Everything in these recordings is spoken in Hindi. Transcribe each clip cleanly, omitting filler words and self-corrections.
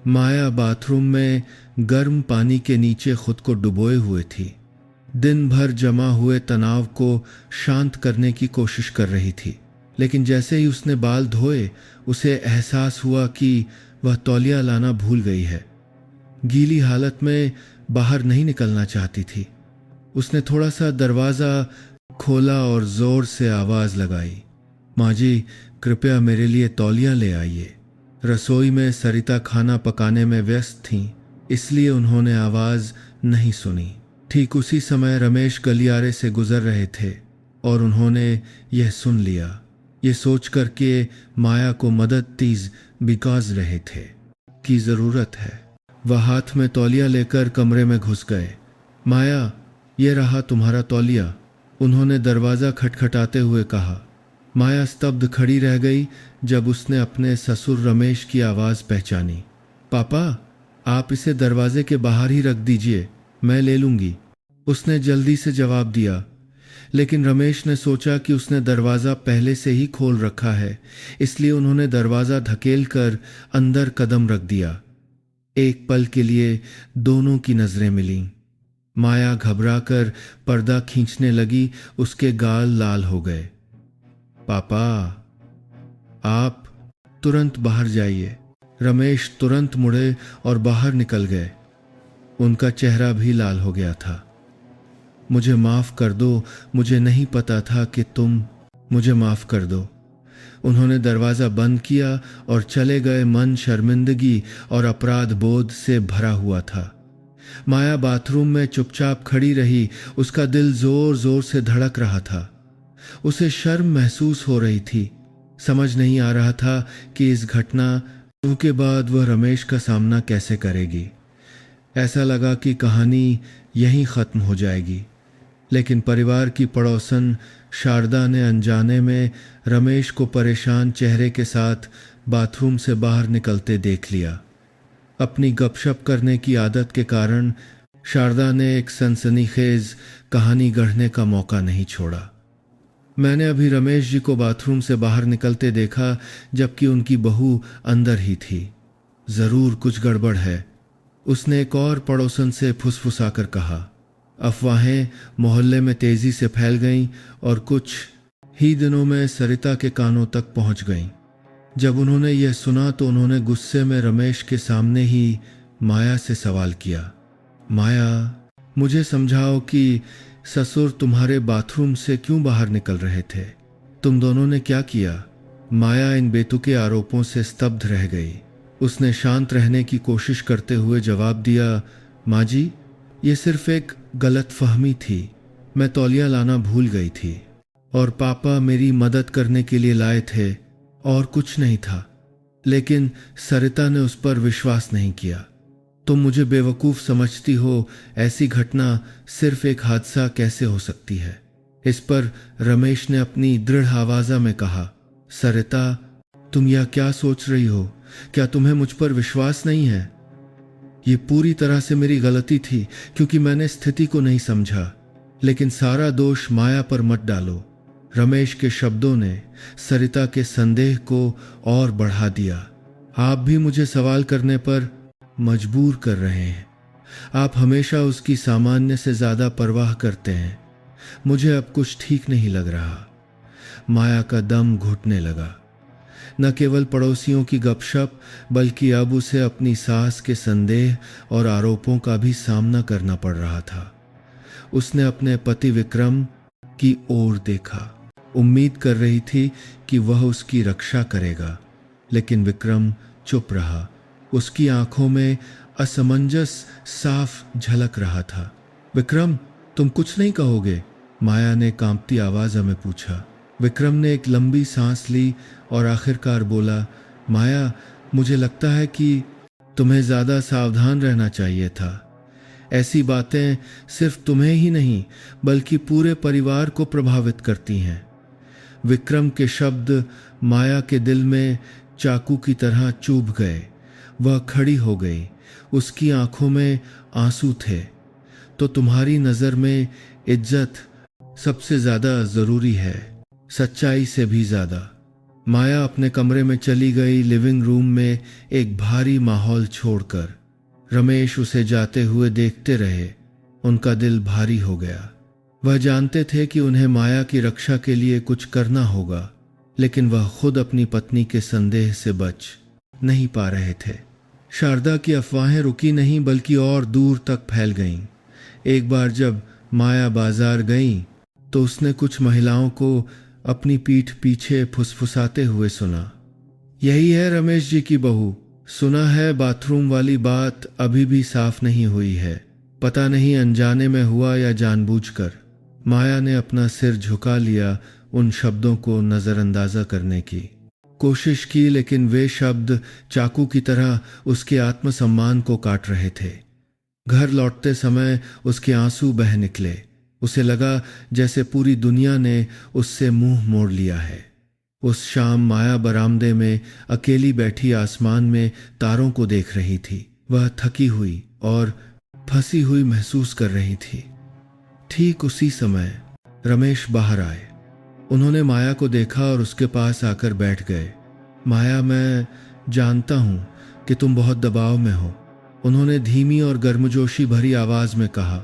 माया बाथरूम में गर्म पानी के नीचे खुद को डुबोए हुए थी। दिन भर जमा हुए तनाव को शांत करने की कोशिश कर रही थी, लेकिन जैसे ही उसने बाल धोए उसे एहसास हुआ कि वह तौलिया लाना भूल गई है। गीली हालत में बाहर नहीं निकलना चाहती थी। उसने थोड़ा सा दरवाज़ा खोला और ज़ोर से आवाज़ लगाई, माँ जी, कृपया मेरे लिए तौलिया ले आइए। रसोई में सरिता खाना पकाने में व्यस्त थीं, इसलिए उन्होंने आवाज़ नहीं सुनी। ठीक उसी समय रमेश गलियारे से गुजर रहे थे और उन्होंने यह सुन लिया। ये सोचकर के माया को मदद तीज बिकाज रहे थे की ज़रूरत है। वह हाथ में तौलिया लेकर कमरे में घुस गए। माया, ये रहा तुम्हारा तौलिया, उन्होंने दरवाज़ा खटखटाते हुए कहा। माया स्तब्ध खड़ी रह गई जब उसने अपने ससुर रमेश की आवाज़ पहचानी। पापा, आप इसे दरवाजे के बाहर ही रख दीजिए, मैं ले लूँगी, उसने जल्दी से जवाब दिया। लेकिन रमेश ने सोचा कि उसने दरवाज़ा पहले से ही खोल रखा है, इसलिए उन्होंने दरवाज़ा धकेल कर अंदर कदम रख दिया। एक पल के लिए दोनों की नज़रें मिलीं। माया घबराकर पर्दा खींचने लगी, उसके गाल लाल हो गए। पापा, आप तुरंत बाहर जाइए। रमेश तुरंत मुड़े और बाहर निकल गए। उनका चेहरा भी लाल हो गया था। मुझे माफ़ कर दो, मुझे नहीं पता था कि तुम, मुझे माफ़ कर दो। उन्होंने दरवाज़ा बंद किया और चले गए। मन शर्मिंदगी और अपराध बोध से भरा हुआ था। माया बाथरूम में चुपचाप खड़ी रही, उसका दिल जोर जोर से धड़क रहा था। उसे शर्म महसूस हो रही थी। समझ नहीं आ रहा था कि इस घटना के बाद वह रमेश का सामना कैसे करेगी। ऐसा लगा कि कहानी यहीं ख़त्म हो जाएगी, लेकिन परिवार की पड़ोसन शारदा ने अनजाने में रमेश को परेशान चेहरे के साथ बाथरूम से बाहर निकलते देख लिया। अपनी गपशप करने की आदत के कारण शारदा ने एक सनसनीखेज कहानी गढ़ने का मौका नहीं छोड़ा। मैंने अभी रमेश जी को बाथरूम से बाहर निकलते देखा, जबकि उनकी बहू अंदर ही थी। ज़रूर कुछ गड़बड़ है, उसने एक और पड़ोसन से फुसफुसाकर कहा। अफवाहें मोहल्ले में तेज़ी से फैल गईं और कुछ ही दिनों में सरिता के कानों तक पहुंच गईं। जब उन्होंने यह सुना तो उन्होंने गुस्से में रमेश के सामने ही माया से सवाल किया, माया, मुझे समझाओ कि ससुर तुम्हारे बाथरूम से क्यों बाहर निकल रहे थे? तुम दोनों ने क्या किया? माया इन बेतुके आरोपों से स्तब्ध रह गई। उसने शांत रहने की कोशिश करते हुए जवाब दिया, माँ जी, ये सिर्फ एक गलतफहमी थी। मैं तौलिया लाना भूल गई थी और पापा मेरी मदद करने के लिए लाए थे, और कुछ नहीं था। लेकिन सरिता ने उस पर विश्वास नहीं किया। तुम मुझे बेवकूफ़ समझती हो, ऐसी घटना सिर्फ एक हादसा कैसे हो सकती है? इस पर रमेश ने अपनी दृढ़ आवाज़ा में कहा, सरिता, तुम यह क्या सोच रही हो? क्या तुम्हें मुझ पर विश्वास नहीं है? ये पूरी तरह से मेरी गलती थी क्योंकि मैंने स्थिति को नहीं समझा, लेकिन सारा दोष माया पर मत डालो। रमेश के शब्दों ने सरिता के संदेह को और बढ़ा दिया। आप भी मुझे सवाल करने पर मजबूर कर रहे हैं। आप हमेशा उसकी सामान्य से ज़्यादा परवाह करते हैं। मुझे अब कुछ ठीक नहीं लग रहा। माया का दम घुटने लगा। न केवल पड़ोसियों की गपशप, बल्कि अब उसे अपनी सास के संदेह और आरोपों का भी सामना करना पड़ रहा था। उसने अपने पति विक्रम की ओर देखा, उम्मीद कर रही थी कि वह उसकी रक्षा करेगा, लेकिन विक्रम चुप रहा। उसकी आंखों में असमंजस साफ झलक रहा था। विक्रम, तुम कुछ नहीं कहोगे? माया ने कांपती आवाज में पूछा। विक्रम ने एक लंबी सांस ली और आखिरकार बोला, माया, मुझे लगता है कि तुम्हें ज़्यादा सावधान रहना चाहिए था। ऐसी बातें सिर्फ तुम्हें ही नहीं बल्कि पूरे परिवार को प्रभावित करती हैं। विक्रम के शब्द माया के दिल में चाकू की तरह चुभ गए। वह खड़ी हो गई। उसकी आंखों में आंसू थे। तो तुम्हारी नज़र में इज्जत सबसे ज़्यादा ज़रूरी है, सच्चाई से भी ज़्यादा। माया अपने कमरे में चली गई, लिविंग रूम में एक भारी माहौल छोड़कर। रमेश उसे जाते हुए देखते रहे। उनका दिल भारी हो गया। वह जानते थे कि उन्हें माया की रक्षा के लिए कुछ करना होगा, लेकिन वह खुद अपनी पत्नी के संदेह से बच नहीं पा रहे थे। शारदा की अफवाहें रुकी नहीं, बल्कि और दूर तक फैल गईं। एक बार जब माया बाजार गई तो उसने कुछ महिलाओं को अपनी पीठ पीछे फुसफुसाते हुए सुना, यही है रमेश जी की बहू। सुना है बाथरूम वाली बात अभी भी साफ नहीं हुई है। पता नहीं अनजाने में हुआ या जानबूझकर। माया ने अपना सिर झुका लिया, उन शब्दों को नजरअंदाजा करने की कोशिश की, लेकिन वे शब्द चाकू की तरह उसके आत्मसम्मान को काट रहे थे। घर लौटते समय उसके आंसू बह निकले। उसे लगा जैसे पूरी दुनिया ने उससे मुंह मोड़ लिया है। उस शाम माया बरामदे में अकेली बैठी आसमान में तारों को देख रही थी। वह थकी हुई और फंसी हुई महसूस कर रही थी। ठीक उसी समय रमेश बाहर आए। उन्होंने माया को देखा और उसके पास आकर बैठ गए। माया, मैं जानता हूं कि तुम बहुत दबाव में हो, उन्होंने धीमी और गर्मजोशी भरी आवाज में कहा।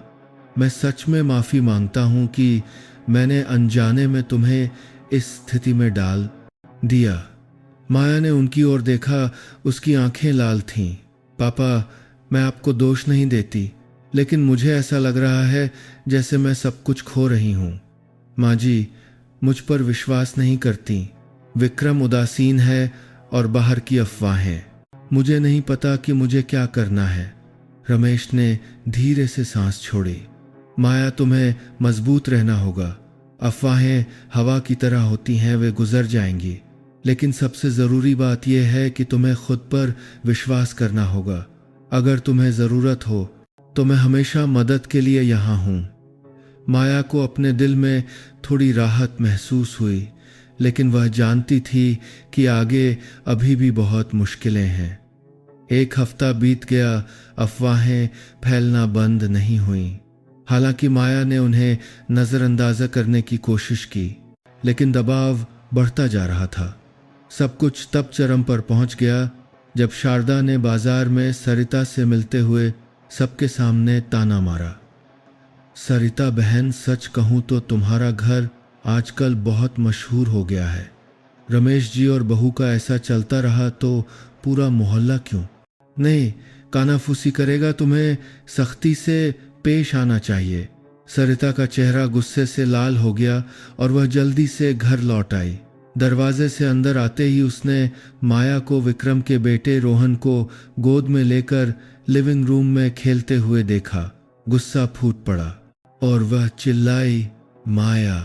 मैं सच में माफी मांगता हूं कि मैंने अनजाने में तुम्हें इस स्थिति में डाल दिया। माया ने उनकी ओर देखा, उसकी आंखें लाल थीं। पापा, मैं आपको दोष नहीं देती, लेकिन मुझे ऐसा लग रहा है जैसे मैं सब कुछ खो रही हूं। माँ जी, मुझ पर विश्वास नहीं करती। विक्रम उदासीन है और बाहर की अफवाहें। मुझे नहीं पता कि मुझे क्या करना है। रमेश ने धीरे से सांस छोड़ी। माया, तुम्हें मजबूत रहना होगा। अफवाहें हवा की तरह होती हैं, वे गुजर जाएंगी, लेकिन सबसे ज़रूरी बात यह है कि तुम्हें खुद पर विश्वास करना होगा। अगर तुम्हें ज़रूरत हो तो मैं हमेशा मदद के लिए यहाँ हूँ। माया को अपने दिल में थोड़ी राहत महसूस हुई, लेकिन वह जानती थी कि आगे अभी भी बहुत मुश्किलें हैं। एक हफ्ता बीत गया, अफवाहें फैलना बंद नहीं हुईं। हालांकि माया ने उन्हें नज़रअंदाज़ा करने की कोशिश की, लेकिन दबाव बढ़ता जा रहा था। सब कुछ तब चरम पर पहुंच गया जब शारदा ने बाजार में सरिता से मिलते हुए सबके सामने ताना मारा। सरिता बहन, सच कहूं तो तुम्हारा घर आजकल बहुत मशहूर हो गया है। रमेश जी और बहू का ऐसा चलता रहा तो पूरा मोहल्ला क्यों नहीं कानाफूसी करेगा। तुम्हें सख्ती से पेश आना चाहिए। सरिता का चेहरा गुस्से से लाल हो गया और वह जल्दी से घर लौट आई। दरवाजे से अंदर आते ही उसने माया को विक्रम के बेटे रोहन को गोद में लेकर लिविंग रूम में खेलते हुए देखा। गुस्सा फूट पड़ा और वह चिल्लाई, माया,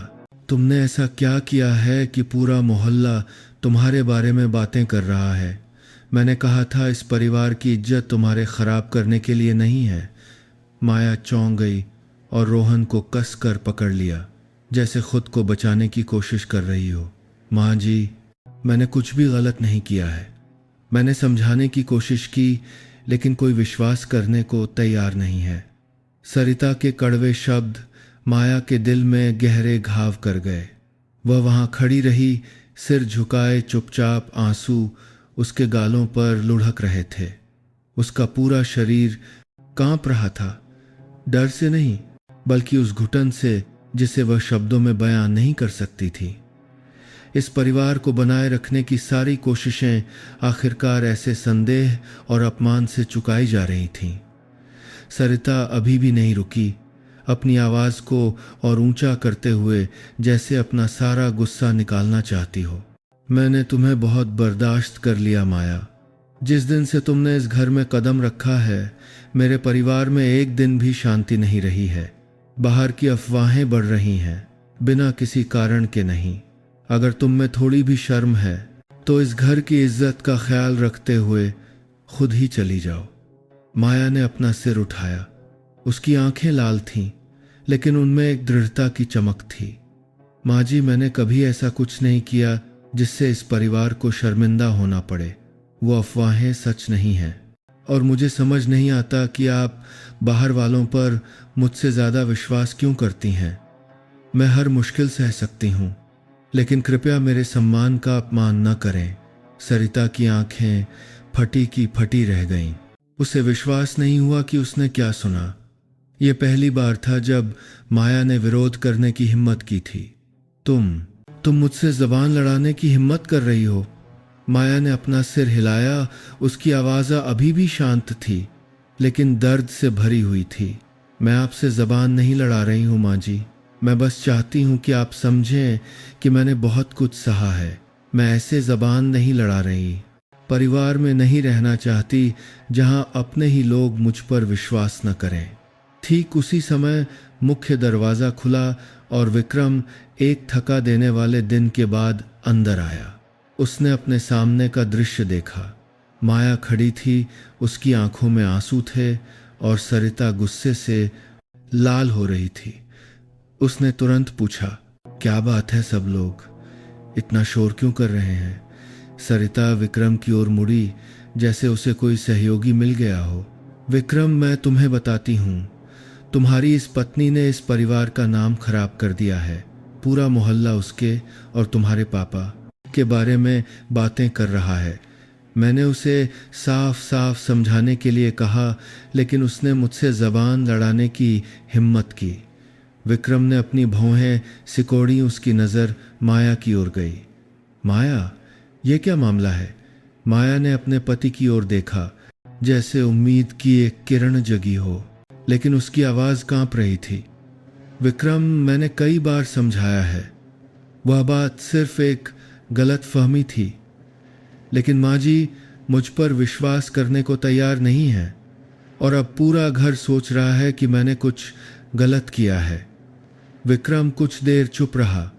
तुमने ऐसा क्या किया है कि पूरा मोहल्ला तुम्हारे बारे में बातें कर रहा है। मैंने कहा था इस परिवार की इज्जत तुम्हारे खराब करने के लिए नहीं है। माया चौंक गई और रोहन को कस कर पकड़ लिया, जैसे खुद को बचाने की कोशिश कर रही हो। माँ जी, मैंने कुछ भी गलत नहीं किया है। मैंने समझाने की कोशिश की, लेकिन कोई विश्वास करने को तैयार नहीं है। सरिता के कड़वे शब्द माया के दिल में गहरे घाव कर गए। वह वहां खड़ी रही, सिर झुकाए, चुपचाप। आंसू उसके गालों पर लुढ़क रहे थे। उसका पूरा शरीर कांप रहा था, डर से नहीं बल्कि उस घुटन से जिसे वह शब्दों में बयां नहीं कर सकती थी। इस परिवार को बनाए रखने की सारी कोशिशें आखिरकार ऐसे संदेह और अपमान से चुकाई जा रही थीं। सरिता अभी भी नहीं रुकी, अपनी आवाज को और ऊंचा करते हुए जैसे अपना सारा गुस्सा निकालना चाहती हो। मैंने तुम्हें बहुत बर्दाश्त कर लिया माया। जिस दिन से तुमने इस घर में कदम रखा है, मेरे परिवार में एक दिन भी शांति नहीं रही है। बाहर की अफवाहें बढ़ रही हैं, बिना किसी कारण के नहीं। अगर तुम में थोड़ी भी शर्म है तो इस घर की इज्जत का ख्याल रखते हुए खुद ही चली जाओ। माया ने अपना सिर उठाया। उसकी आंखें लाल थीं, लेकिन उनमें एक दृढ़ता की चमक थी। माँ जी, मैंने कभी ऐसा कुछ नहीं किया जिससे इस परिवार को शर्मिंदा होना पड़े। वो अफवाहें सच नहीं हैं और मुझे समझ नहीं आता कि आप बाहर वालों पर मुझसे ज़्यादा विश्वास क्यों करती हैं। मैं हर मुश्किल सह सकती हूँ, लेकिन कृपया मेरे सम्मान का अपमान न करें। सरिता की आंखें फटी की फटी रह गईं। उसे विश्वास नहीं हुआ कि उसने क्या सुना। यह पहली बार था जब माया ने विरोध करने की हिम्मत की थी। तुम मुझसे जबान लड़ाने की हिम्मत कर रही हो? माया ने अपना सिर हिलाया। उसकी आवाज़ अभी भी शांत थी, लेकिन दर्द से भरी हुई थी। मैं आपसे जबान नहीं लड़ा रही हूँ माँ जी। मैं बस चाहती हूँ कि आप समझें कि मैंने बहुत कुछ सहा है। मैं ऐसे जबान नहीं लड़ा रही। परिवार में नहीं रहना चाहती जहाँ अपने ही लोग मुझ पर विश्वास न करें। ठीक उसी समय मुख्य दरवाज़ा खुला और विक्रम एक थका देने वाले दिन के बाद अंदर आया। उसने अपने सामने का दृश्य देखा। माया खड़ी थी, उसकी आंखों में आंसू थे और सरिता गुस्से से लाल हो रही थी। उसने तुरंत पूछा, क्या बात है? सब लोग इतना शोर क्यों कर रहे हैं? सरिता विक्रम की ओर मुड़ी, जैसे उसे कोई सहयोगी मिल गया हो। विक्रम, मैं तुम्हें बताती हूँ, तुम्हारी इस पत्नी ने इस परिवार का नाम खराब कर दिया है। पूरा मोहल्ला उसके और तुम्हारे पापा के बारे में बातें कर रहा है। मैंने उसे साफ साफ समझाने के लिए कहा, लेकिन उसने मुझसे जबान लड़ाने की हिम्मत की। विक्रम ने अपनी भौहें सिकोड़ी। उसकी नज़र माया की ओर गई। माया, ये क्या मामला है? माया ने अपने पति की ओर देखा, जैसे उम्मीद की एक किरण जगी हो, लेकिन उसकी आवाज़ कांप रही थी। विक्रम, मैंने कई बार समझाया है। वह बात सिर्फ एक गलत फहमी थी, लेकिन माँ जी मुझ पर विश्वास करने को तैयार नहीं है और अब पूरा घर सोच रहा है कि मैंने कुछ गलत किया है। विक्रम कुछ देर चुप रहा,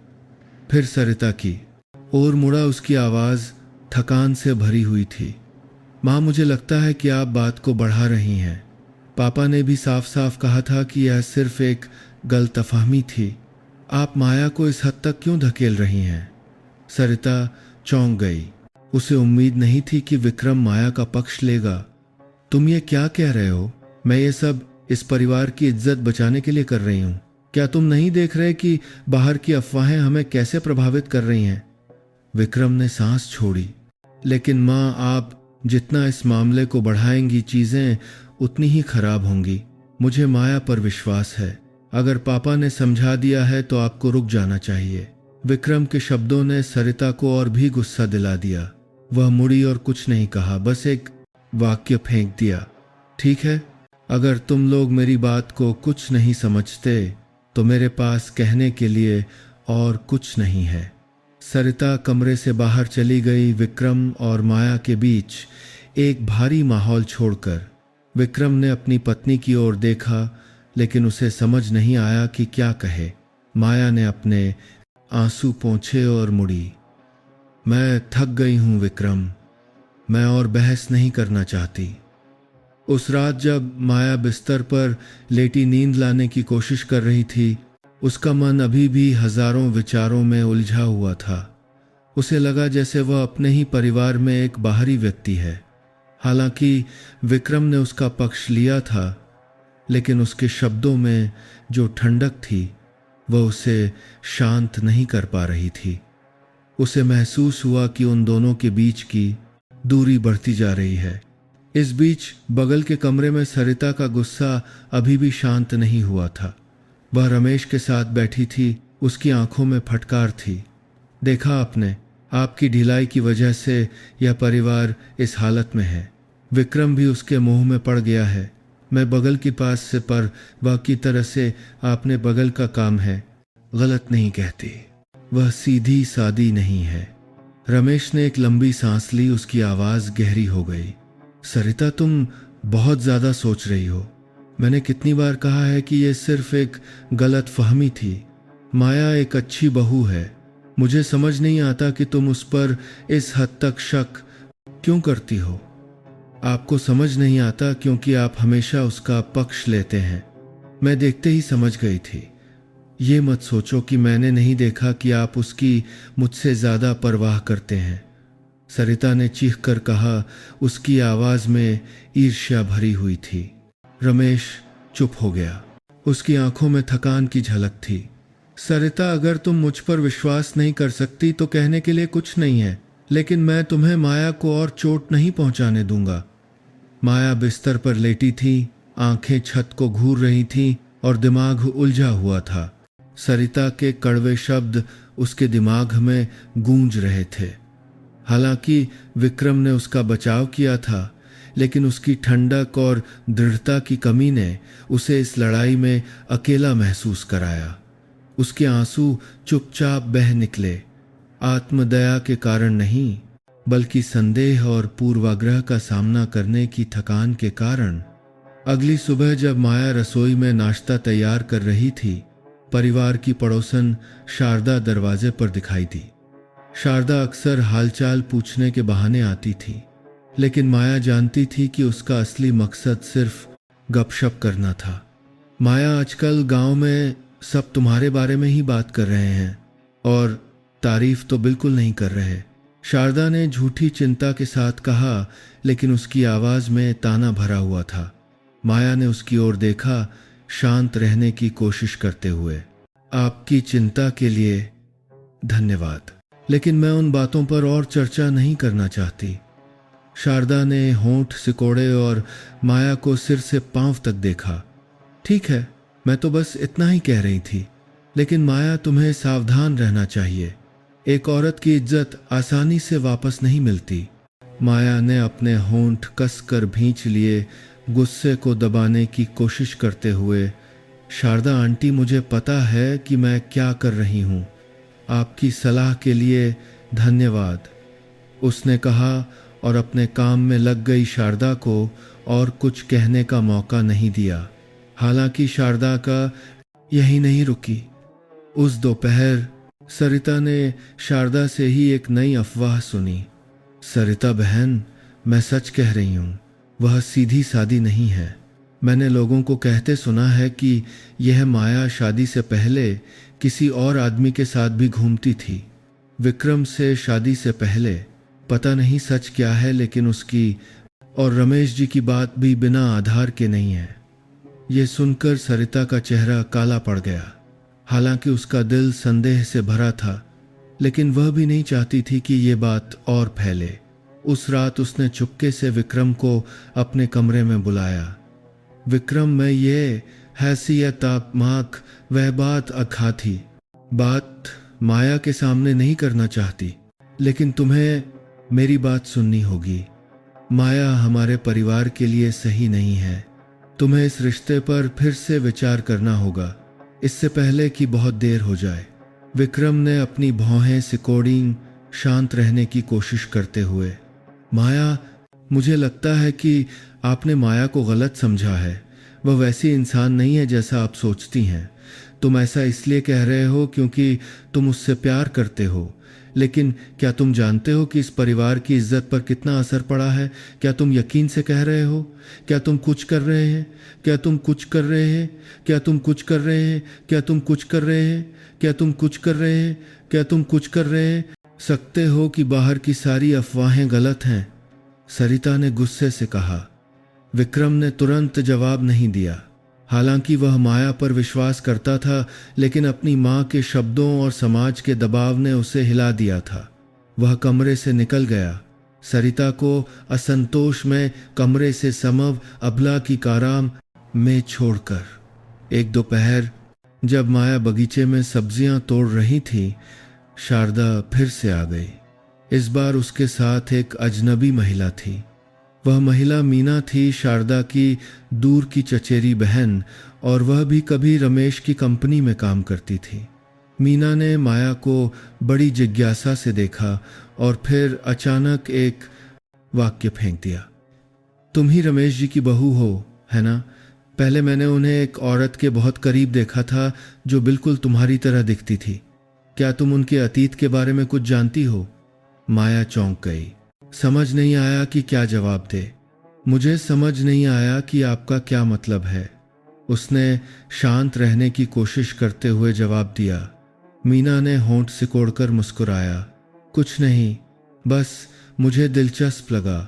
फिर सरिता की ओर मुड़ा। उसकी आवाज़ थकान से भरी हुई थी। माँ, मुझे लगता है कि आप बात को बढ़ा रही हैं। पापा ने भी साफ साफ कहा था कि यह सिर्फ एक गलतफहमी थी। आप माया को इस हद तक क्यों धकेल रही हैं? सरिता चौंक गई। उसे उम्मीद नहीं थी कि विक्रम माया का पक्ष लेगा। तुम ये क्या कह रहे हो? मैं ये सब इस परिवार की इज्जत बचाने के लिए कर रही हूँ। क्या तुम नहीं देख रहे कि बाहर की अफवाहें हमें कैसे प्रभावित कर रही हैं? विक्रम ने सांस छोड़ी। लेकिन माँ, आप जितना इस मामले को बढ़ाएंगी, चीजें उतनी ही खराब होंगी। मुझे माया पर विश्वास है। अगर पापा ने समझा दिया है तो आपको रुक जाना चाहिए। विक्रम के शब्दों ने सरिता को और भी गुस्सा दिला दिया। वह मुड़ी और कुछ नहीं कहा, बस एक वाक्य फेंक दिया, ठीक है, अगर तुम लोग मेरी बात को कुछ नहीं समझते तो मेरे पास कहने के लिए और कुछ नहीं है। सरिता कमरे से बाहर चली गई। विक्रम और माया के बीच एक भारी माहौल छोड़कर विक्रम ने अपनी पत्नी की ओर देखा, लेकिन उसे समझ नहीं आया कि क्या कहे। माया ने अपने आंसू पोंछे और मुड़ी। मैं थक गई हूँ विक्रम, मैं और बहस नहीं करना चाहती। उस रात जब माया बिस्तर पर लेटी नींद लाने की कोशिश कर रही थी, उसका मन अभी भी हजारों विचारों में उलझा हुआ था। उसे लगा जैसे वह अपने ही परिवार में एक बाहरी व्यक्ति है। हालांकि विक्रम ने उसका पक्ष लिया था, लेकिन उसके शब्दों में जो ठंडक थी वह उसे शांत नहीं कर पा रही थी। उसे महसूस हुआ कि उन दोनों के बीच की दूरी बढ़ती जा रही है। इस बीच बगल के कमरे में सरिता का गुस्सा अभी भी शांत नहीं हुआ था। वह रमेश के साथ बैठी थी। उसकी आंखों में फटकार थी। देखा आपने, आपकी ढिलाई की वजह से यह परिवार इस हालत में है। विक्रम भी उसके मुंह में पड़ गया है। मैं बगल के पास से, पर बाकी तरह से आपने बगल का काम है, गलत नहीं कहती। वह सीधी सादी नहीं है। रमेश ने एक लंबी सांस ली। उसकी आवाज गहरी हो गई। सरिता, तुम बहुत ज्यादा सोच रही हो। मैंने कितनी बार कहा है कि यह सिर्फ एक गलत फहमी थी। माया एक अच्छी बहू है। मुझे समझ नहीं आता कि तुम उस पर इस हद तक शक क्यों करती हो। आपको समझ नहीं आता क्योंकि आप हमेशा उसका पक्ष लेते हैं। मैं देखते ही समझ गई थी। ये मत सोचो कि मैंने नहीं देखा कि आप उसकी मुझसे ज्यादा परवाह करते हैं, सरिता ने चीख कर कहा। उसकी आवाज में ईर्ष्या भरी हुई थी। रमेश चुप हो गया। उसकी आंखों में थकान की झलक थी। सरिता, अगर तुम मुझ पर विश्वास नहीं कर सकती तो कहने के लिए कुछ नहीं है, लेकिन मैं तुम्हें माया को और चोट नहीं पहुंचाने दूंगा। माया बिस्तर पर लेटी थी, आंखें छत को घूर रही थीं और दिमाग उलझा हुआ था। सरिता के कड़वे शब्द उसके दिमाग में गूंज रहे थे। हालांकि विक्रम ने उसका बचाव किया था, लेकिन उसकी ठंडक और दृढ़ता की कमी ने उसे इस लड़ाई में अकेला महसूस कराया। उसके आंसू चुपचाप बह निकले, आत्मदया के कारण नहीं, बल्कि संदेह और पूर्वाग्रह का सामना करने की थकान के कारण। अगली सुबह जब माया रसोई में नाश्ता तैयार कर रही थी, परिवार की पड़ोसन शारदा दरवाजे पर दिखाई दी। शारदा अक्सर हालचाल पूछने के बहाने आती थी, लेकिन माया जानती थी कि उसका असली मकसद सिर्फ गपशप करना था। माया, आजकल गांव में सब तुम्हारे बारे में ही बात कर रहे हैं और तारीफ तो बिल्कुल नहीं कर रहे। शारदा ने झूठी चिंता के साथ कहा, लेकिन उसकी आवाज में ताना भरा हुआ था। माया ने उसकी ओर देखा, शांत रहने की कोशिश करते हुए। आपकी चिंता के लिए धन्यवाद, लेकिन मैं उन बातों पर और चर्चा नहीं करना चाहती। शारदा ने होंठ सिकोड़े और माया को सिर से पांव तक देखा। ठीक है, मैं तो बस इतना ही कह रही थी, लेकिन माया, तुम्हें सावधान रहना चाहिए। एक औरत की इज्जत आसानी से वापस नहीं मिलती। माया ने अपने होंठ कसकर भींच लिए, गुस्से को दबाने की कोशिश करते हुए। शारदा आंटी, मुझे पता है कि मैं क्या कर रही हूँ। आपकी सलाह के लिए धन्यवाद, उसने कहा और अपने काम में लग गई शारदा को और कुछ कहने का मौका नहीं दिया। हालांकि शारदा का यही नहीं रुकी। उस दोपहर सरिता ने शारदा से ही एक नई अफवाह सुनी। सरिता बहन, मैं सच कह रही हूँ, वह सीधी सादी नहीं है। मैंने लोगों को कहते सुना है कि यह माया शादी से पहले किसी और आदमी के साथ भी घूमती थी, विक्रम से शादी से पहले। पता नहीं सच क्या है, लेकिन उसकी और रमेश जी की बात भी बिना आधार के नहीं है। ये सुनकर सरिता का चेहरा काला पड़ गया। हालांकि उसका दिल संदेह से भरा था, लेकिन वह भी नहीं चाहती थी कि ये बात और फैले। उस रात उसने चुपके से विक्रम को अपने कमरे में बुलाया। विक्रम, मैं ये हैसियत माक वह बात अखा थी। बात माया के सामने नहीं करना चाहती, लेकिन तुम्हें मेरी बात सुननी होगी। माया हमारे परिवार के लिए सही नहीं है। तुम्हें इस रिश्ते पर फिर से विचार करना होगा, इससे पहले कि बहुत देर हो जाए। विक्रम ने अपनी भौहें सिकोड़ी, शांत रहने की कोशिश करते हुए। माया, मुझे लगता है कि आपने माया को गलत समझा है। वह वैसी इंसान नहीं है जैसा आप सोचती हैं। तुम ऐसा इसलिए कह रहे हो क्योंकि तुम उससे प्यार करते हो, लेकिन क्या तुम जानते हो कि इस परिवार की इज्जत पर कितना असर पड़ा है? क्या तुम यकीन से कह रहे हो? क्या तुम कुछ कर रहे हैं? क्या तुम कुछ कर रहे हैं? क्या तुम कुछ कर रहे हैं? क्या तुम कुछ कर रहे हैं? क्या तुम कुछ कर रहे हैं? क्या तुम कुछ कर रहे सकते हो कि बाहर की सारी अफवाहें गलत हैं? सरिता ने गुस्से से कहा। विक्रम ने तुरंत जवाब नहीं दिया। हालांकि वह माया पर विश्वास करता था, लेकिन अपनी मां के शब्दों और समाज के दबाव ने उसे हिला दिया था। वह कमरे से निकल गया, सरिता को असंतोष में कमरे से समव अबला की काराम में छोड़कर। एक दोपहर जब माया बगीचे में सब्जियां तोड़ रही थी, शारदा फिर से आ गई। इस बार उसके साथ एक अजनबी महिला थी। वह महिला मीना थी, शारदा की दूर की चचेरी बहन, और वह भी कभी रमेश की कंपनी में काम करती थी। मीना ने माया को बड़ी जिज्ञासा से देखा और फिर अचानक एक वाक्य फेंक दिया। तुम ही रमेश जी की बहू हो, है ना? पहले मैंने उन्हें एक औरत के बहुत करीब देखा था जो बिल्कुल तुम्हारी तरह दिखती थी। क्या तुम उनके अतीत के बारे में कुछ जानती हो? माया चौंक गई। समझ नहीं आया कि क्या जवाब दे। मुझे समझ नहीं आया कि आपका क्या मतलब है, उसने शांत रहने की कोशिश करते हुए जवाब दिया। मीना ने होंठ सिकोड़कर मुस्कुराया। कुछ नहीं, बस मुझे दिलचस्प लगा।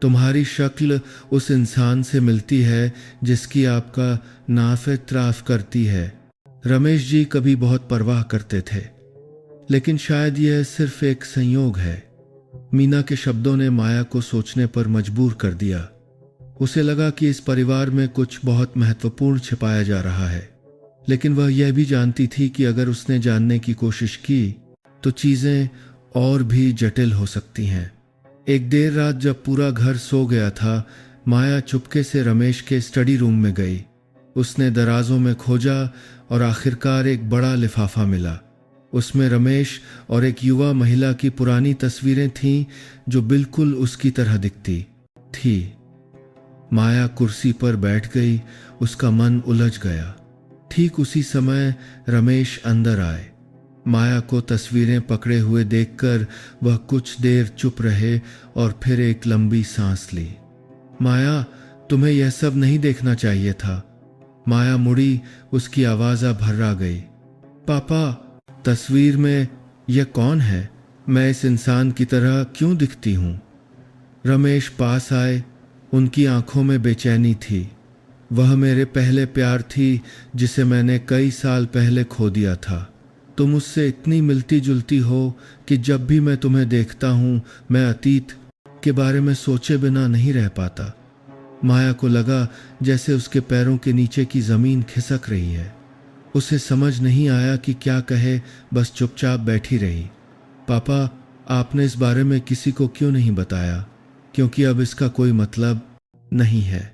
तुम्हारी शक्ल उस इंसान से मिलती है जिसकी आपका नाफ इतराफ करती है। रमेश जी कभी बहुत परवाह करते थे, लेकिन शायद यह सिर्फ एक संयोग है। मीना के शब्दों ने माया को सोचने पर मजबूर कर दिया। उसे लगा कि इस परिवार में कुछ बहुत महत्वपूर्ण छिपाया जा रहा है, लेकिन वह यह भी जानती थी कि अगर उसने जानने की कोशिश की तो चीजें और भी जटिल हो सकती हैं। एक देर रात जब पूरा घर सो गया था, माया चुपके से रमेश के स्टडी रूम में गई। उसने दराजों में खोजा और आखिरकार एक बड़ा लिफाफा मिला। उसमें रमेश और एक युवा महिला की पुरानी तस्वीरें थीं जो बिल्कुल उसकी तरह दिखती थी। माया कुर्सी पर बैठ गई, उसका मन उलझ गया। ठीक उसी समय रमेश अंदर आए। माया को तस्वीरें पकड़े हुए देखकर वह कुछ देर चुप रहे और फिर एक लंबी सांस ली। माया, तुम्हें यह सब नहीं देखना चाहिए था। माया मुड़ी, उसकी आवाज भर्रा गई। पापा, तस्वीर में यह कौन है? मैं इस इंसान की तरह क्यों दिखती हूं? रमेश पास आए, उनकी आंखों में बेचैनी थी। वह मेरे पहले प्यार थी जिसे मैंने कई साल पहले खो दिया था। तुम मुझसे इतनी मिलती जुलती हो कि जब भी मैं तुम्हें देखता हूं मैं अतीत के बारे में सोचे बिना नहीं रह पाता। माया को लगा जैसे उसके पैरों के नीचे की जमीन खिसक रही है। उसे समझ नहीं आया कि क्या कहे, बस चुपचाप बैठी रही। पापा, आपने इस बारे में किसी को क्यों नहीं बताया? क्योंकि अब इसका कोई मतलब नहीं है।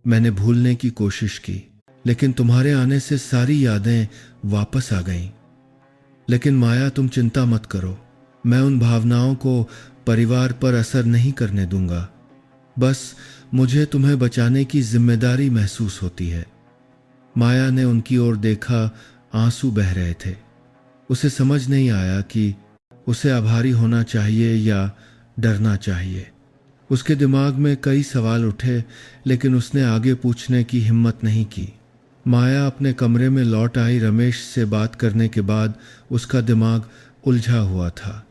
मैंने भूलने की कोशिश की, लेकिन तुम्हारे आने से सारी यादें वापस आ गईं। लेकिन माया, तुम चिंता मत करो, मैं उन भावनाओं को परिवार पर असर नहीं करने दूंगा। बस मुझे तुम्हें बचाने की जिम्मेदारी महसूस होती है। माया ने उनकी ओर देखा, आंसू बह रहे थे। उसे समझ नहीं आया कि उसे आभारी होना चाहिए या डरना चाहिए। उसके दिमाग में कई सवाल उठे, लेकिन उसने आगे पूछने की हिम्मत नहीं की। माया अपने कमरे में लौट आई। रमेश से बात करने के बाद उसका दिमाग उलझा हुआ था।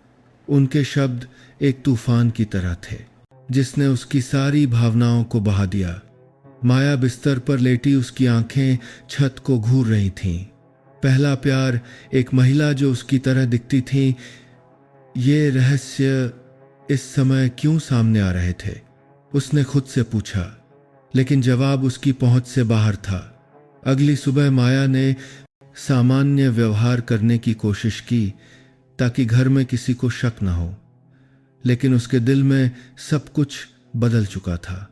उनके शब्द एक तूफान की तरह थे जिसने उसकी सारी भावनाओं को बहा दिया। माया बिस्तर पर लेटी, उसकी आंखें छत को घूर रही थीं। पहला प्यार, एक महिला जो उसकी तरह दिखती थी, ये रहस्य इस समय क्यों सामने आ रहे थे? उसने खुद से पूछा, लेकिन जवाब उसकी पहुंच से बाहर था। अगली सुबह माया ने सामान्य व्यवहार करने की कोशिश की ताकि घर में किसी को शक न हो, लेकिन उसके दिल में सब कुछ बदल चुका था।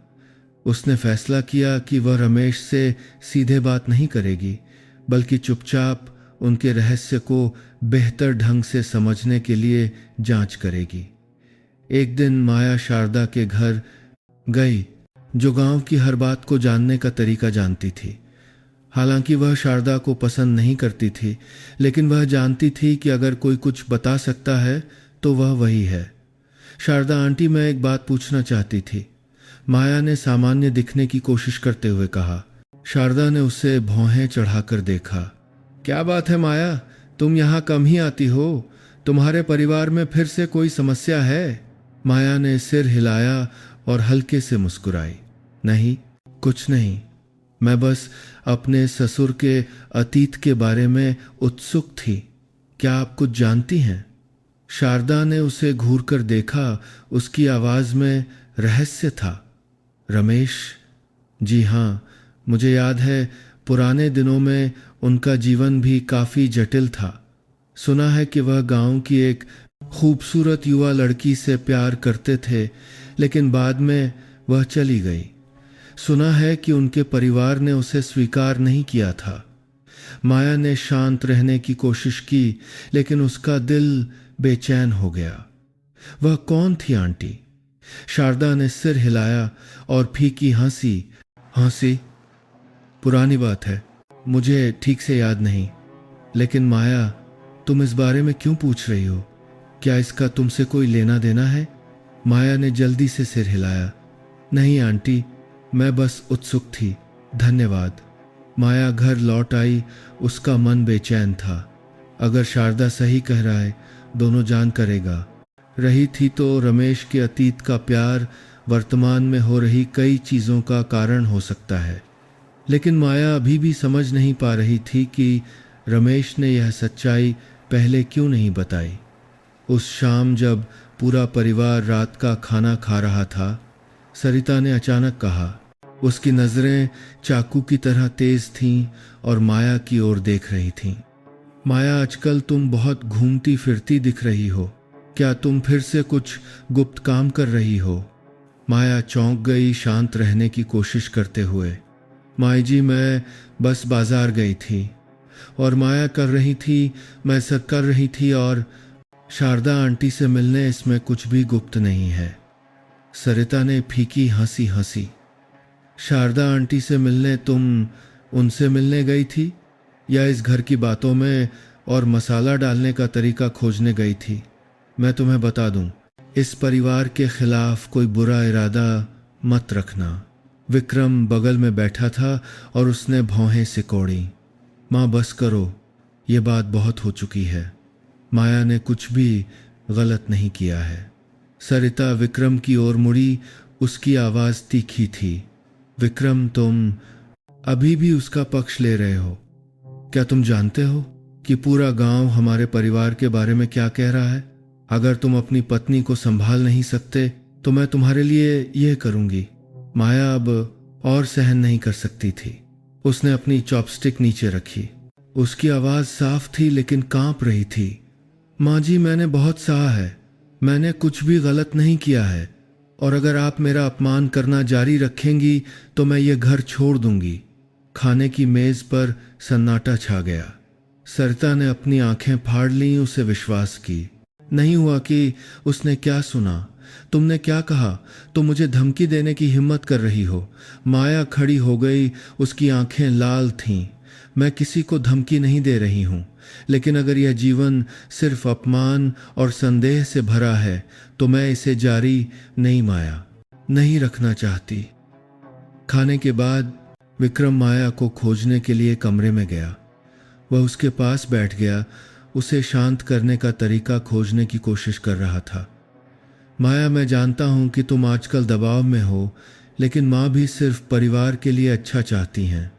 उसने फैसला किया कि वह रमेश से सीधे बात नहीं करेगी, बल्कि चुपचाप उनके रहस्य को बेहतर ढंग से समझने के लिए जांच करेगी। एक दिन माया शारदा के घर गई, जो गांव की हर बात को जानने का तरीका जानती थी। हालांकि वह शारदा को पसंद नहीं करती थी, लेकिन वह जानती थी कि अगर कोई कुछ बता सकता है तो वह वही है। शारदा आंटी, मैं एक बात पूछना चाहती थी। माया ने सामान्य दिखने की कोशिश करते हुए कहा। शारदा ने उसे भौहें चढ़ाकर देखा। क्या बात है माया, तुम यहाँ कम ही आती हो? तुम्हारे परिवार में फिर से कोई समस्या है? माया ने सिर हिलाया और हल्के से मुस्कुराई। नहीं, कुछ नहीं। मैं बस अपने ससुर के अतीत के बारे में उत्सुक थी। क्या आप कुछ जानती हैं? शारदा ने उसे घूरकर देखा। उसकी आवाज में रहस्य था। रमेश? जी हाँ, मुझे याद है। पुराने दिनों में उनका जीवन भी काफी जटिल था। सुना है कि वह गांव की एक खूबसूरत युवा लड़की से प्यार करते थे, लेकिन बाद में वह चली गई। सुना है कि उनके परिवार ने उसे स्वीकार नहीं किया था। माया ने शांत रहने की कोशिश की, लेकिन उसका दिल बेचैन हो गया। वह कौन थी आंटी? शारदा ने सिर हिलाया और फीकी हंसी। पुरानी बात है, मुझे ठीक से याद नहीं। लेकिन माया, तुम इस बारे में क्यों पूछ रही हो? क्या इसका तुमसे कोई लेना देना है? माया ने जल्दी से सिर हिलाया। नहीं आंटी, मैं बस उत्सुक थी। धन्यवाद। माया घर लौट आई। उसका मन बेचैन था। अगर शारदा सही कह रहा है, दोनों जान करेगा रही थी तो रमेश के अतीत का प्यार वर्तमान में हो रही कई चीजों का कारण हो सकता है। लेकिन माया अभी भी समझ नहीं पा रही थी कि रमेश ने यह सच्चाई पहले क्यों नहीं बताई? उस शाम जब पूरा परिवार रात का खाना खा रहा था, सरिता ने अचानक कहा। उसकी नज़रें चाकू की तरह तेज थीं और माया की ओर देख रही थीं। माया, आजकल तुम बहुत घूमती फिरती दिख रही हो। क्या तुम फिर से कुछ गुप्त काम कर रही हो? माया चौंक गई, शांत रहने की कोशिश करते हुए। माई जी, मैं बस बाजार गई थी। और माया कर रही थी, मैं सब कर रही थी, और शारदा आंटी से मिलने, इसमें कुछ भी गुप्त नहीं है। सरिता ने फीकी हंसी हंसी। शारदा आंटी से मिलने तुम उनसे मिलने गई थी, या इस घर की बातों में और मसाला डालने का तरीका खोजने गई थी? मैं तुम्हें बता दूं, इस परिवार के खिलाफ कोई बुरा इरादा मत रखना। विक्रम बगल में बैठा था और उसने भौहें सिकोड़ी। माँ, बस करो, ये बात बहुत हो चुकी है। माया ने कुछ भी गलत नहीं किया है। सरिता विक्रम की ओर मुड़ी, उसकी आवाज़ तीखी थी। विक्रम, तुम अभी भी उसका पक्ष ले रहे हो? क्या तुम जानते हो कि पूरा गांव हमारे परिवार के बारे में क्या कह रहा है? अगर तुम अपनी पत्नी को संभाल नहीं सकते तो मैं तुम्हारे लिए यह करूंगी। माया अब और सहन नहीं कर सकती थी। उसने अपनी चॉपस्टिक नीचे रखी। उसकी आवाज़ साफ थी लेकिन कांप रही थी। माँ जी, मैंने बहुत सहा है। मैंने कुछ भी गलत नहीं किया है, और अगर आप मेरा अपमान करना जारी रखेंगी तो मैं ये घर छोड़ दूंगी। खाने की मेज पर सन्नाटा छा गया। सरिता ने अपनी आंखें फाड़ लीं, उसे विश्वास की नहीं हुआ कि उसने क्या सुना। तुमने क्या कहा? तुम मुझे धमकी देने की हिम्मत कर रही हो? माया खड़ी हो गई, उसकी आंखें लाल थीं। मैं किसी को धमकी नहीं दे रही हूं, लेकिन अगर यह जीवन सिर्फ अपमान और संदेह से भरा है तो मैं इसे जारी नहीं, माया, नहीं रखना चाहती। खाने के बाद विक्रम माया को खोजने के लिए कमरे में गया। वह उसके पास बैठ गया, उसे शांत करने का तरीका खोजने की कोशिश कर रहा था। माया, मैं जानता हूं कि तुम आजकल दबाव में हो, लेकिन माँ भी सिर्फ परिवार के लिए अच्छा चाहती हैं।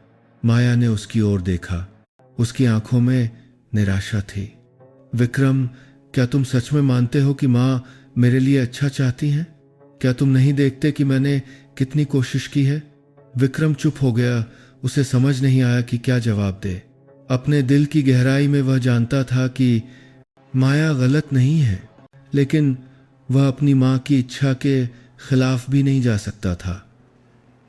माया ने उसकी ओर देखा। उसकी आंखों में निराशा थी। विक्रम, क्या तुम सच में मानते हो कि माँ मेरे लिए अच्छा चाहती हैं? क्या तुम नहीं देखते कि मैंने कितनी कोशिश की है? विक्रम चुप हो गया। उसे समझ नहीं आया कि क्या जवाब दे। अपने दिल की गहराई में वह जानता था कि माया गलत नहीं है, लेकिन वह अपनी माँ की इच्छा के खिलाफ भी नहीं जा सकता था।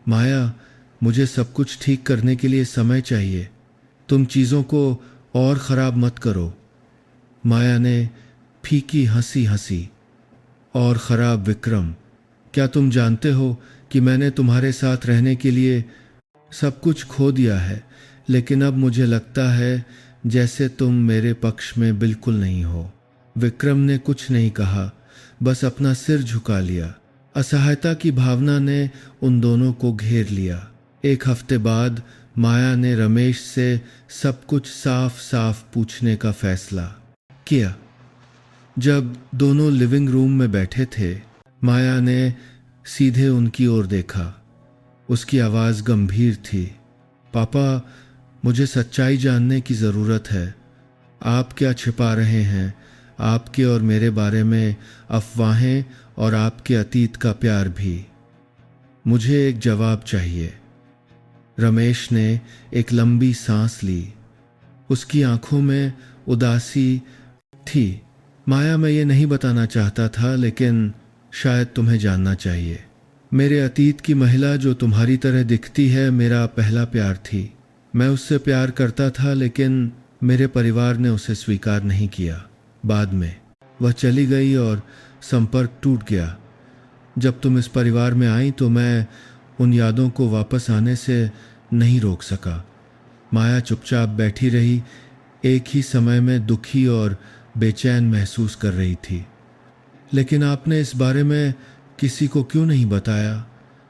माया, मुझे सब कुछ ठीक करने के लिए समय चाहिए। तुम चीज़ों को और ख़राब मत करो। माया ने फीकी हंसी हंसी। और ख़राब? विक्रम, क्या तुम जानते हो कि मैंने तुम्हारे साथ रहने के लिए सब कुछ खो दिया है, लेकिन अब मुझे लगता है जैसे तुम मेरे पक्ष में बिल्कुल नहीं हो। विक्रम ने कुछ नहीं कहा, बस अपना सिर झुका लिया। असहायता की भावना ने उन दोनों को घेर लिया। एक हफ्ते बाद माया ने रमेश से सब कुछ साफ साफ पूछने का फैसला किया। जब दोनों लिविंग रूम में बैठे थे, माया ने सीधे उनकी ओर देखा। उसकी आवाज़ गंभीर थी। पापा, मुझे सच्चाई जानने की ज़रूरत है। आप क्या छिपा रहे हैं? आपके और मेरे बारे में अफवाहें और आपके अतीत का प्यार भी। मुझे एक जवाब चाहिए। रमेश ने एक लंबी सांस ली। उसकी आंखों में उदासी थी। माया, मैं ये नहीं बताना चाहता था, लेकिन शायद तुम्हें जानना चाहिए। मेरे अतीत की महिला जो तुम्हारी तरह दिखती है मेरा पहला प्यार थी। मैं उससे प्यार करता था, लेकिन मेरे परिवार ने उसे स्वीकार नहीं किया। बाद में वह चली गई और संपर्क टूट गया। जब तुम इस परिवार में आई तो मैं उन यादों को वापस आने से नहीं रोक सका। माया चुपचाप बैठी रही, एक ही समय में दुखी और बेचैन महसूस कर रही थी। लेकिन आपने इस बारे में किसी को क्यों नहीं बताया?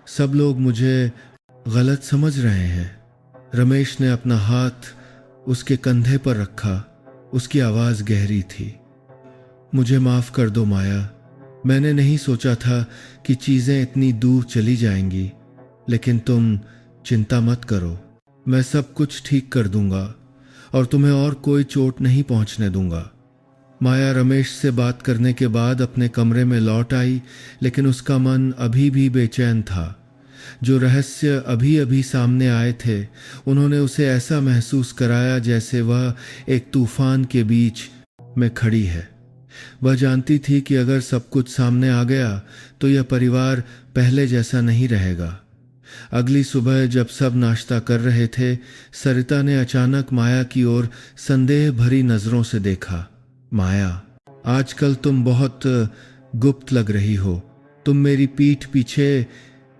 सब लोग मुझे गलत समझ रहे हैं। रमेश ने अपना हाथ उसके कंधे पर रखा। उसकी आवाज़ गहरी थी। मुझे माफ़ कर दो माया। मैंने नहीं सोचा था कि चीज़ें इतनी दूर चली जाएंगी, लेकिन तुम चिंता मत करो, मैं सब कुछ ठीक कर दूंगा। और तुम्हें और कोई चोट नहीं पहुंचने दूंगा। माया रमेश से बात करने के बाद अपने कमरे में लौट आई, लेकिन उसका मन अभी भी बेचैन था। जो रहस्य अभी अभी सामने आए थे उन्होंने उसे ऐसा महसूस कराया जैसे वह एक तूफान के बीच में खड़ी है। वह जानती थी कि अगर सब कुछ सामने आ गया तो यह परिवार पहले जैसा नहीं रहेगा। अगली सुबह जब सब नाश्ता कर रहे थे, सरिता ने अचानक माया की ओर संदेह भरी नजरों से देखा। माया, आजकल तुम बहुत गुप्त लग रही हो। तुम मेरी पीठ पीछे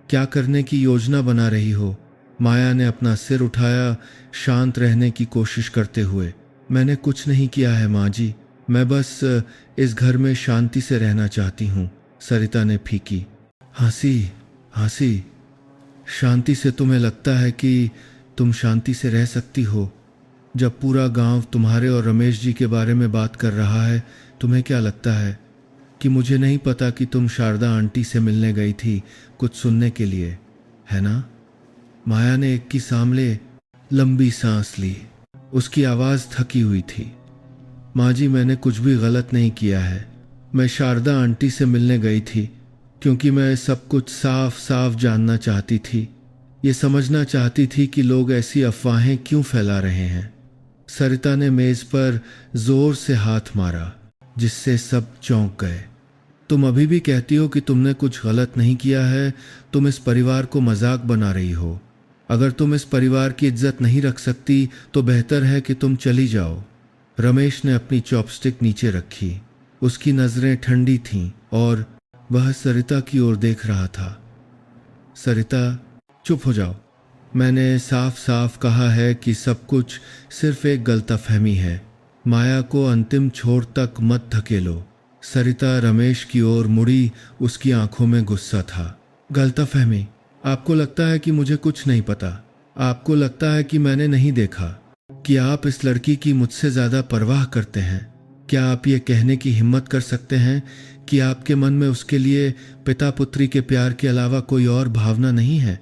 क्या करने की योजना बना रही हो? माया ने अपना सिर उठाया, शांत रहने की कोशिश करते हुए। मैंने कुछ नहीं किया है माँ जी, मैं बस इस घर में शांति से रहना चाहती हूँ, सरिता ने फीकी हंसी। शांति से तुम्हें लगता है कि तुम शांति से रह सकती हो? जब पूरा गांव तुम्हारे और रमेश जी के बारे में बात कर रहा है, तुम्हें क्या लगता है कि मुझे नहीं पता कि तुम शारदा आंटी से मिलने गई थी कुछ सुनने के लिए, है ना? माया ने एक की सामने लंबी सांस ली। उसकी आवाज थकी हुई थी। माँ जी, मैंने कुछ भी गलत नहीं किया है। मैं शारदा आंटी से मिलने गई थी क्योंकि मैं सब कुछ साफ साफ जानना चाहती थी। ये समझना चाहती थी कि लोग ऐसी अफवाहें क्यों फैला रहे हैं। सरिता ने मेज पर जोर से हाथ मारा, जिससे सब चौंक गए। तुम अभी भी कहती हो कि तुमने कुछ गलत नहीं किया है? तुम इस परिवार को मजाक बना रही हो। अगर तुम इस परिवार की इज्जत नहीं रख सकती तो बेहतर है कि तुम चली जाओ। रमेश ने अपनी चॉपस्टिक नीचे रखी। उसकी नजरें ठंडी थीं और वह सरिता की ओर देख रहा था। सरिता, चुप हो जाओ। मैंने साफ साफ कहा है कि सब कुछ सिर्फ एक गलतफहमी है। माया को अंतिम छोर तक मत धकेलो। सरिता रमेश की ओर मुड़ी। उसकी आंखों में गुस्सा था। गलतफहमी? आपको लगता है कि मुझे कुछ नहीं पता? आपको लगता है कि मैंने नहीं देखा कि आप इस लड़की की मुझसे ज्यादा परवाह करते हैं? क्या आप ये कहने की हिम्मत कर सकते हैं कि आपके मन में उसके लिए पिता पुत्री के प्यार के अलावा कोई और भावना नहीं है?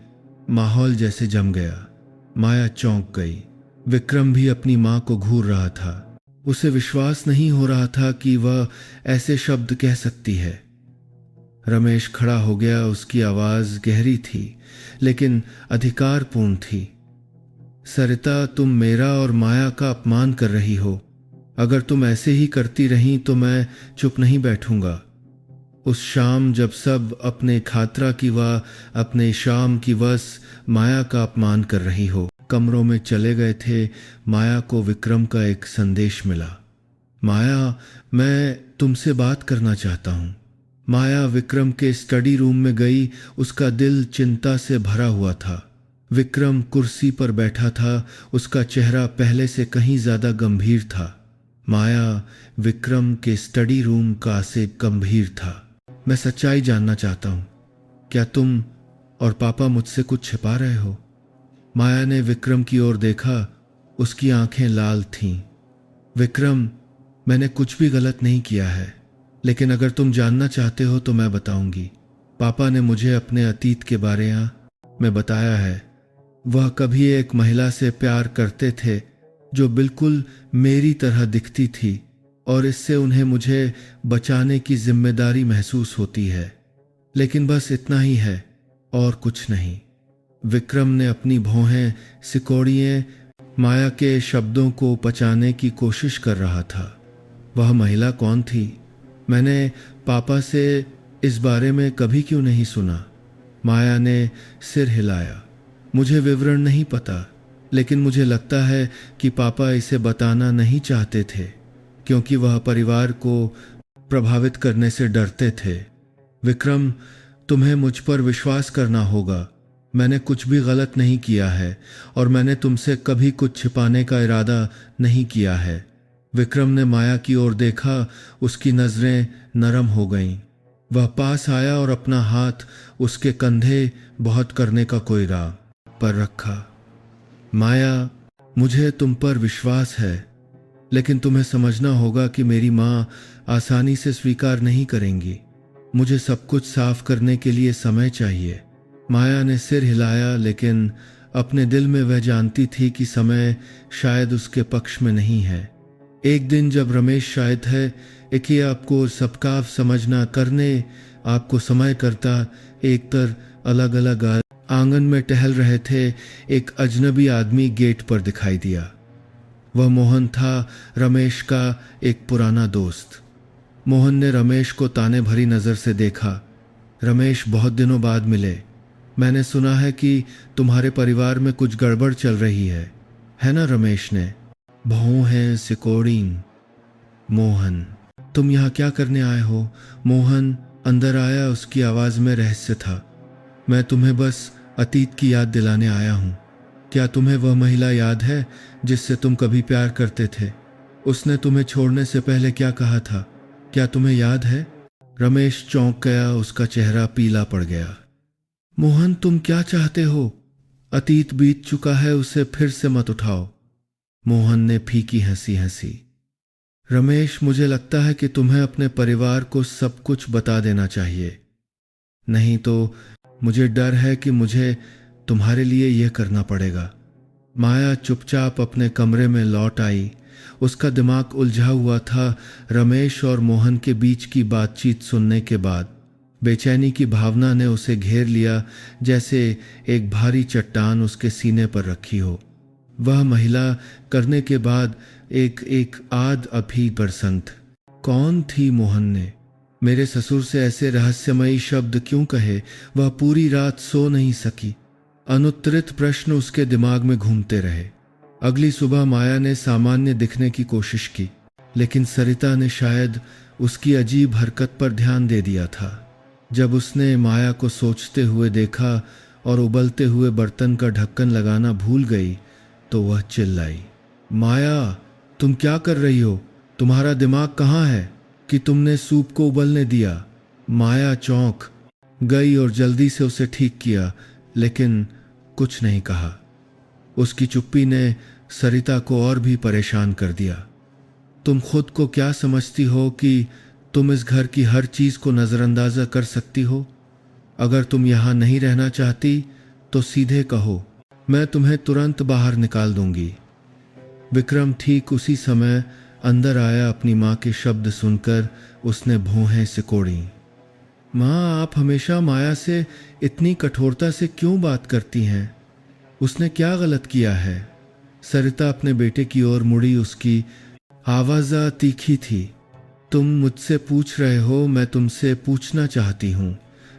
माहौल जैसे जम गया। माया चौंक गई। विक्रम भी अपनी मां को घूर रहा था। उसे विश्वास नहीं हो रहा था कि वह ऐसे शब्द कह सकती है। रमेश खड़ा हो गया। उसकी आवाज गहरी थी लेकिन अधिकारपूर्ण थी। सरिता, तुम मेरा और माया का अपमान कर रही हो। अगर तुम ऐसे ही करती रही तो मैं चुप नहीं बैठूंगा। उस शाम जब सब अपने खातरा की व अपने शाम की वस माया का अपमान कर रही हो, कमरों में चले गए थे, माया को विक्रम का एक संदेश मिला। माया, मैं तुमसे बात करना चाहता हूँ। माया विक्रम के स्टडी रूम में गई। उसका दिल चिंता से भरा हुआ था। विक्रम कुर्सी पर बैठा था। उसका चेहरा पहले से कहीं ज्यादा गंभीर था। माया विक्रम के स्टडी रूम का से गंभीर था। मैं सच्चाई जानना चाहता हूं। क्या तुम और पापा मुझसे कुछ छिपा रहे हो? माया ने विक्रम की ओर देखा। उसकी आंखें लाल थीं। विक्रम, मैंने कुछ भी गलत नहीं किया है, लेकिन अगर तुम जानना चाहते हो तो मैं बताऊंगी। पापा ने मुझे अपने अतीत के बारे में बताया है। वह कभी एक महिला से प्यार करते थे जो बिल्कुल मेरी तरह दिखती थी और इससे उन्हें मुझे बचाने की जिम्मेदारी महसूस होती है। लेकिन बस इतना ही है और कुछ नहीं। विक्रम ने अपनी भौहें सिकोड़िए माया के शब्दों को पचाने की कोशिश कर रहा था। वह महिला कौन थी? मैंने पापा से इस बारे में कभी क्यों नहीं सुना? माया ने सिर हिलाया। मुझे विवरण नहीं पता, लेकिन मुझे लगता है कि पापा इसे बताना नहीं चाहते थे क्योंकि वह परिवार को प्रभावित करने से डरते थे। विक्रम, तुम्हें मुझ पर विश्वास करना होगा। मैंने कुछ भी गलत नहीं किया है और मैंने तुमसे कभी कुछ छिपाने का इरादा नहीं किया है। विक्रम ने माया की ओर देखा। उसकी नजरें नरम हो गईं। वह पास आया और अपना हाथ उसके कंधे बहुत करने का कोई राह पर रखा। माया, मुझे तुम पर विश्वास है, लेकिन तुम्हें समझना होगा कि मेरी माँ आसानी से स्वीकार नहीं करेंगी। मुझे सब कुछ साफ करने के लिए समय चाहिए। माया ने सिर हिलाया लेकिन अपने दिल में वह जानती थी कि समय शायद उसके पक्ष में नहीं है। एक दिन जब रमेश शायद है एक ही आपको सबका समझना करने आपको समय करता एक तर अलग अलग आंगन में टहल रहे थे, एक अजनबी आदमी गेट पर दिखाई दिया। वह मोहन था, रमेश का एक पुराना दोस्त। मोहन ने रमेश को ताने भरी नज़र से देखा। रमेश, बहुत दिनों बाद मिले। मैंने सुना है कि तुम्हारे परिवार में कुछ गड़बड़ चल रही है ना? रमेश ने। भौं है सिकोड़ीन। मोहन, तुम यहाँ क्या करने आए हो? मोहन अंदर आया, उसकी आवाज़ में रहस्य था। मैं तुम्हें बस अतीत की याद दिलाने आया हूँ। क्या तुम्हें वह महिला याद है जिससे तुम कभी प्यार करते थे? उसने तुम्हें छोड़ने से पहले क्या कहा था? क्या तुम्हें याद है? रमेश चौंक गया, उसका चेहरा पीला पड़ गया। मोहन, तुम क्या चाहते हो? अतीत बीत चुका है, उसे फिर से मत उठाओ। मोहन ने फीकी हंसी हंसी। रमेश, मुझे लगता है कि तुम्हें अपने परिवार को सब कुछ बता देना चाहिए, नहीं तो मुझे डर है कि मुझे तुम्हारे लिए यह करना पड़ेगा। माया चुपचाप अपने कमरे में लौट आई। उसका दिमाग उलझा हुआ था रमेश और मोहन के बीच की बातचीत सुनने के बाद। बेचैनी की भावना ने उसे घेर लिया, जैसे एक भारी चट्टान उसके सीने पर रखी हो। वह महिला करने के बाद एक आद अभी बरसंत। कौन थी मोहन ने? मेरे ससुर से ऐसे रहस्यमयी शब्द क्यों कहे? वह पूरी रात सो नहीं सकी। अनुत्तरित प्रश्न उसके दिमाग में घूमते रहे। अगली सुबह माया ने सामान्य दिखने की कोशिश की, लेकिन सरिता ने शायद उसकी अजीब हरकत पर ध्यान दे दिया था। जब उसने माया को सोचते हुए देखा और उबलते हुए बर्तन का ढक्कन लगाना भूल गई तो वह चिल्लाई, माया, तुम क्या कर रही हो? तुम्हारा दिमाग कहाँ है कि तुमने सूप को उबलने दिया? माया चौंक गई और जल्दी से उसे ठीक किया, लेकिन कुछ नहीं कहा। उसकी चुप्पी ने सरिता को और भी परेशान कर दिया। तुम खुद को क्या समझती हो कि तुम इस घर की हर चीज को नजरअंदाजा कर सकती हो? अगर तुम यहां नहीं रहना चाहती तो सीधे कहो, मैं तुम्हें तुरंत बाहर निकाल दूंगी। विक्रम ठीक उसी समय अंदर आया। अपनी माँ के शब्द सुनकर उसने भौहें सिकोड़ी। माँ, आप हमेशा माया से इतनी कठोरता से क्यों बात करती हैं? उसने क्या गलत किया है? सरिता अपने बेटे की ओर मुड़ी। उसकी आवाज़ तीखी थी। तुम मुझसे पूछ रहे हो, मैं तुमसे पूछना चाहती हूँ।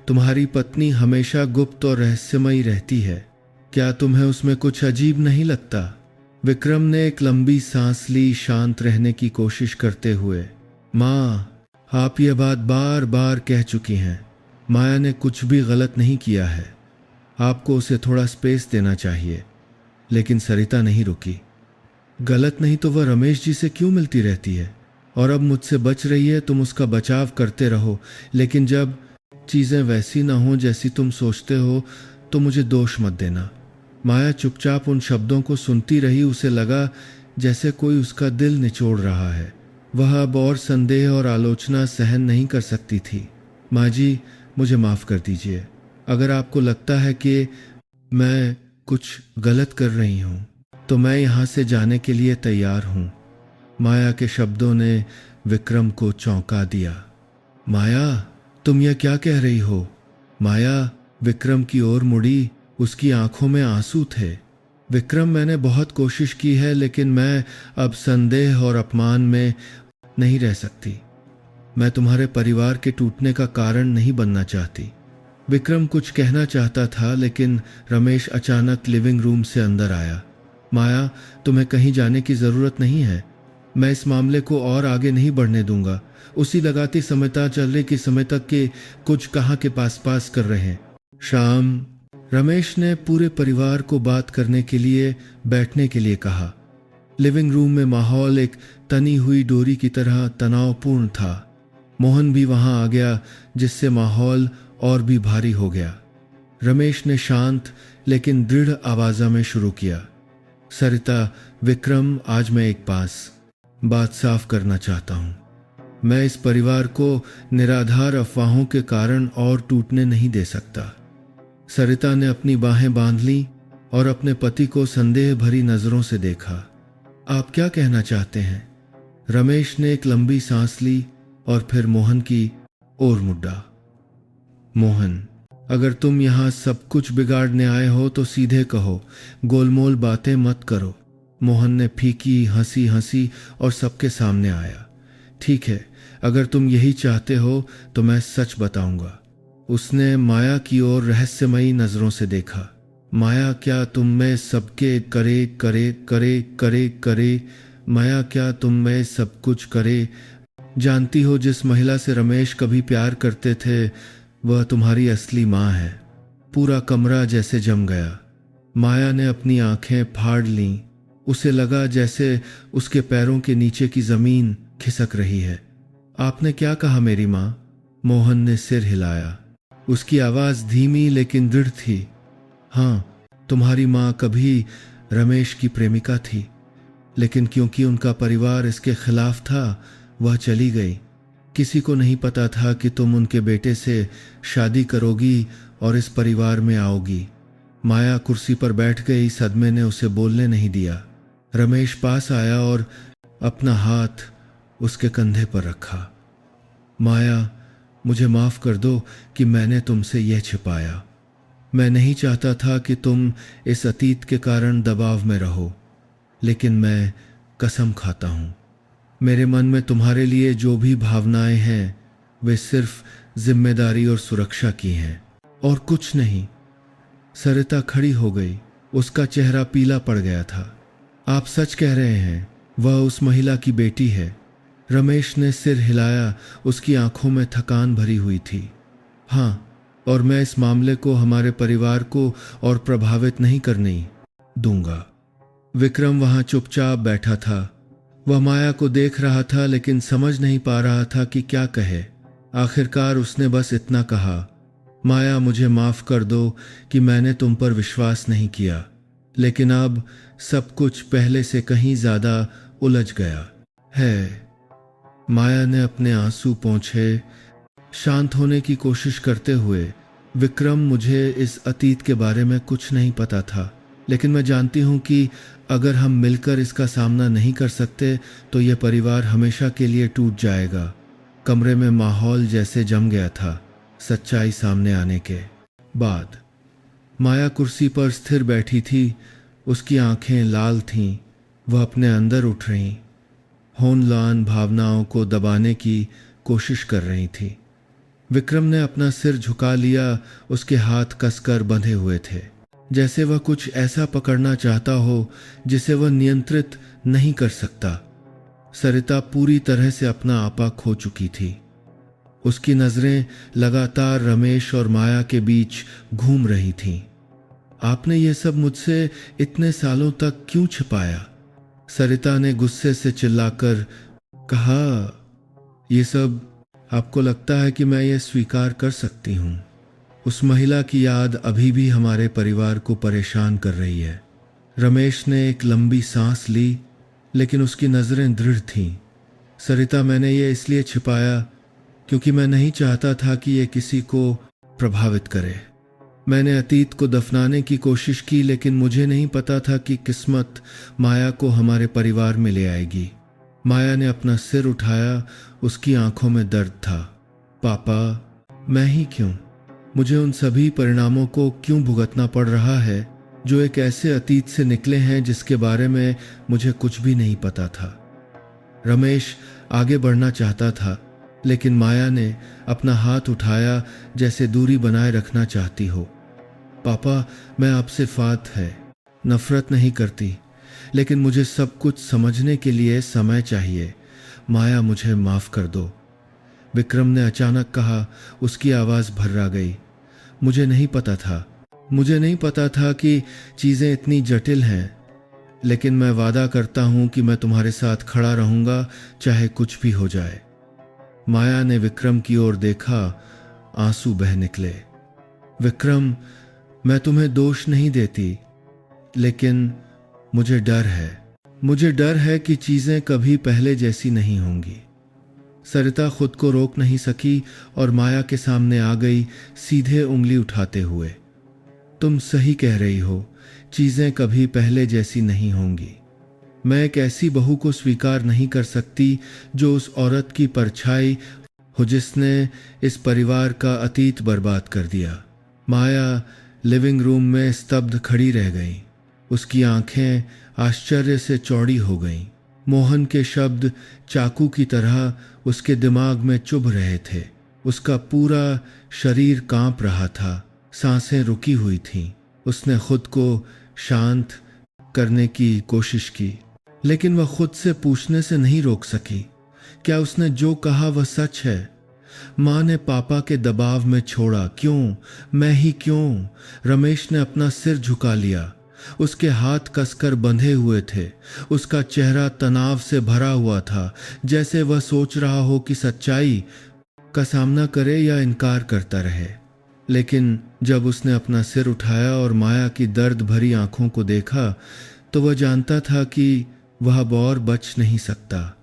तुम्हारी पत्नी हमेशा गुप्त और रहस्यमयी रहती है, क्या तुम्हें उसमें कुछ अजीब नहीं लगता? विक्रम ने एक लंबी सांस ली, शांत रहने की कोशिश करते हुए। माँ, आप ये बात बार बार कह चुकी हैं। माया ने कुछ भी गलत नहीं किया है, आपको उसे थोड़ा स्पेस देना चाहिए। लेकिन सरिता नहीं रुकी। गलत नहीं तो वह रमेश जी से क्यों मिलती रहती है और अब मुझसे बच रही है? तुम उसका बचाव करते रहो, लेकिन जब चीज़ें वैसी ना हों जैसी तुम सोचते हो तो मुझे दोष मत देना। माया चुपचाप उन शब्दों को सुनती रही। उसे लगा जैसे कोई उसका दिल निचोड़ रहा है। वह अब और संदेह और आलोचना सहन नहीं कर सकती थी। माँ जी, मुझे माफ़ कर दीजिए। अगर आपको लगता है कि मैं कुछ गलत कर रही हूँ तो मैं यहाँ से जाने के लिए तैयार हूँ। माया के शब्दों ने विक्रम को चौंका दिया। माया, तुम यह क्या कह रही हो? माया विक्रम की ओर मुड़ी। उसकी आंखों में आंसू थे। विक्रम, मैंने बहुत कोशिश की है, लेकिन मैं अब संदेह और अपमान में नहीं रह सकती। मैं तुम्हारे परिवार के टूटने का कारण नहीं बनना चाहती। विक्रम कुछ कहना चाहता था, लेकिन रमेश अचानक लिविंग रूम से अंदर आया। माया, तुम्हें कहीं जाने की जरूरत नहीं है। मैं इस मामले को और आगे नहीं बढ़ने दूंगा। उसी लगाती समझता चल रही कि समय तक के कुछ कहाँ के पास कर रहे हैं। शाम। रमेश ने पूरे परिवार को बात करने के लिए बैठने के लिए कहा। लिविंग रूम में माहौल एक तनी हुई डोरी की तरह तनावपूर्ण था। मोहन भी वहां आ गया, जिससे माहौल और भी भारी हो गया। रमेश ने शांत लेकिन दृढ़ आवाज़ में शुरू किया। सरिता, विक्रम, आज मैं एक बात साफ करना चाहता हूँ। मैं इस परिवार को निराधार अफवाहों के कारण और टूटने नहीं दे सकता। सरिता ने अपनी बाहें बांध ली और अपने पति को संदेह भरी नजरों से देखा। आप क्या कहना चाहते हैं? रमेश ने एक लंबी सांस ली और फिर मोहन की ओर मुड़ा। मोहन, अगर तुम यहाँ सब कुछ बिगाड़ने आए हो तो सीधे कहो, गोलमोल बातें मत करो। मोहन ने फीकी हंसी हंसी और सबके सामने आया। ठीक है, अगर तुम यही चाहते हो तो मैं सच बताऊंगा। उसने माया की ओर रहस्यमयी नजरों से देखा। माया, क्या तुम में सबके करे करे करे करे करे माया, क्या तुम में सब कुछ करे? जानती हो, जिस महिला से रमेश कभी प्यार करते थे वह तुम्हारी असली माँ है। पूरा कमरा जैसे जम गया। माया ने अपनी आंखें फाड़ लीं। उसे लगा जैसे उसके पैरों के नीचे की जमीन खिसक रही है। आपने क्या कहा मेरी माँ? मोहन ने सिर हिलाया। उसकी आवाज धीमी लेकिन दृढ़ थी। हाँ, तुम्हारी माँ कभी रमेश की प्रेमिका थी, लेकिन क्योंकि उनका परिवार इसके खिलाफ था वह चली गई। किसी को नहीं पता था कि तुम उनके बेटे से शादी करोगी और इस परिवार में आओगी। माया कुर्सी पर बैठ गई। सदमे ने उसे बोलने नहीं दिया। रमेश पास आया और अपना हाथ उसके कंधे पर रखा। माया, मुझे माफ कर दो कि मैंने तुमसे यह छिपाया। मैं नहीं चाहता था कि तुम इस अतीत के कारण दबाव में रहो, लेकिन मैं कसम खाता हूं, मेरे मन में तुम्हारे लिए जो भी भावनाएं हैं वे सिर्फ जिम्मेदारी और सुरक्षा की हैं और कुछ नहीं। सरिता खड़ी हो गई। उसका चेहरा पीला पड़ गया था। आप सच कह रहे हैं, वह उस महिला की बेटी है। रमेश ने सिर हिलाया। उसकी आंखों में थकान भरी हुई थी। हाँ, और मैं इस मामले को हमारे परिवार को और प्रभावित नहीं करने दूंगा। विक्रम वहां चुपचाप बैठा था। वह माया को देख रहा था लेकिन समझ नहीं पा रहा था कि क्या कहे। आखिरकार उसने बस इतना कहा, माया, मुझे माफ कर दो कि मैंने तुम पर विश्वास नहीं किया, लेकिन अब सब कुछ पहले से कहीं ज्यादा उलझ गया है। माया ने अपने आंसू पोंछे। शांत होने की कोशिश करते हुए, विक्रम, मुझे इस अतीत के बारे में कुछ नहीं पता था, लेकिन मैं जानती हूं कि अगर हम मिलकर इसका सामना नहीं कर सकते तो यह परिवार हमेशा के लिए टूट जाएगा। कमरे में माहौल जैसे जम गया था सच्चाई सामने आने के बाद। माया कुर्सी पर स्थिर बैठी थी। उसकी आंखें लाल थीं। वह अपने अंदर उठ रही, होनलान भावनाओं को दबाने की कोशिश कर रही थी। विक्रम ने अपना सिर झुका लिया। उसके हाथ कसकर बंधे हुए थे, जैसे वह कुछ ऐसा पकड़ना चाहता हो जिसे वह नियंत्रित नहीं कर सकता। सरिता पूरी तरह से अपना आपा खो चुकी थी। उसकी नजरें लगातार रमेश और माया के बीच घूम रही थीं। आपने ये सब मुझसे इतने सालों तक क्यों छिपाया? सरिता ने गुस्से से चिल्लाकर कहा, ये सब आपको लगता है कि मैं ये स्वीकार कर सकती हूँ? उस महिला की याद अभी भी हमारे परिवार को परेशान कर रही है। रमेश ने एक लंबी सांस ली, लेकिन उसकी नजरें दृढ़ थीं। सरिता, मैंने ये इसलिए छिपाया क्योंकि मैं नहीं चाहता था कि ये किसी को प्रभावित करे। मैंने अतीत को दफनाने की कोशिश की, लेकिन मुझे नहीं पता था कि किस्मत माया को हमारे परिवार में ले आएगी। माया ने अपना सिर उठाया। उसकी आंखों में दर्द था। पापा, मैं ही क्यों? मुझे उन सभी परिणामों को क्यों भुगतना पड़ रहा है जो एक ऐसे अतीत से निकले हैं जिसके बारे में मुझे कुछ भी नहीं पता था। रमेश आगे बढ़ना चाहता था, लेकिन माया ने अपना हाथ उठाया जैसे दूरी बनाए रखना चाहती हो। पापा, मैं आपसे फात है नफरत नहीं करती, लेकिन मुझे सब कुछ समझने के लिए समय चाहिए। माया, मुझे माफ कर दो। विक्रम ने अचानक कहा। उसकी आवाज भर्रा गई। मुझे नहीं पता था कि चीजें इतनी जटिल हैं, लेकिन मैं वादा करता हूं कि मैं तुम्हारे साथ खड़ा रहूंगा चाहे कुछ भी हो जाए। माया ने विक्रम की ओर देखा। आंसू बह निकले। विक्रम, मैं तुम्हें दोष नहीं देती, लेकिन मुझे डर है कि चीजें कभी पहले जैसी नहीं होंगी। सरिता खुद को रोक नहीं सकी और माया के सामने आ गई, सीधे उंगली उठाते हुए। तुम सही कह रही हो, चीज़ें कभी पहले जैसी नहीं होंगी। मैं एक ऐसी बहू को स्वीकार नहीं कर सकती जो उस औरत की परछाई हो जिसने इस परिवार का अतीत बर्बाद कर दिया। माया लिविंग रूम में स्तब्ध खड़ी रह गई। उसकी आंखें आश्चर्य से चौड़ी हो गईं। मोहन के शब्द चाकू की तरह उसके दिमाग में चुभ रहे थे। उसका पूरा शरीर कांप रहा था, सांसें रुकी हुई थीं। उसने खुद को शांत करने की कोशिश की, लेकिन वह खुद से पूछने से नहीं रोक सकी, क्या उसने जो कहा वह सच है? माँ ने पापा के दबाव में छोड़ा। क्यों? मैं ही क्यों? रमेश ने अपना सिर झुका लिया। उसके हाथ कसकर बंधे हुए थे। उसका चेहरा तनाव से भरा हुआ था, जैसे वह सोच रहा हो कि सच्चाई का सामना करे या इनकार करता रहे। लेकिन जब उसने अपना सिर उठाया और माया की दर्द भरी आंखों को देखा, तो वह जानता था कि वह अब और बच नहीं सकता।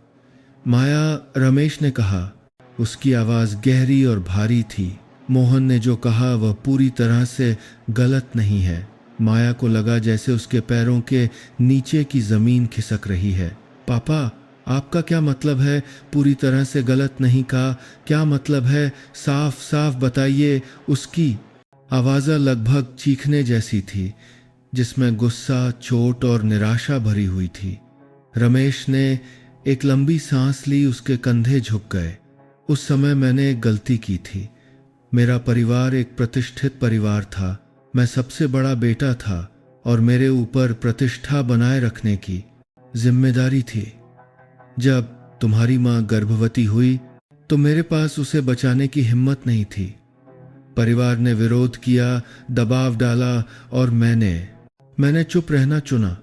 माया, रमेश ने कहा। उसकी आवाज़ गहरी और भारी थी। मोहन ने जो कहा वह पूरी तरह से गलत नहीं है। माया को लगा जैसे उसके पैरों के नीचे की ज़मीन खिसक रही है। पापा, आपका क्या मतलब है पूरी तरह से गलत नहीं का? क्या मतलब है? साफ साफ बताइए। उसकी आवाज़ लगभग चीखने जैसी थी, जिसमें गुस्सा, चोट और निराशा भरी हुई थी। रमेश ने एक लंबी सांस ली। उसके कंधे झुक गए। उस समय मैंने एक गलती की थी। मेरा परिवार एक प्रतिष्ठित परिवार था। मैं सबसे बड़ा बेटा था और मेरे ऊपर प्रतिष्ठा बनाए रखने की जिम्मेदारी थी। जब तुम्हारी माँ गर्भवती हुई तो मेरे पास उसे बचाने की हिम्मत नहीं थी। परिवार ने विरोध किया, दबाव डाला और मैंने चुप रहना चुना।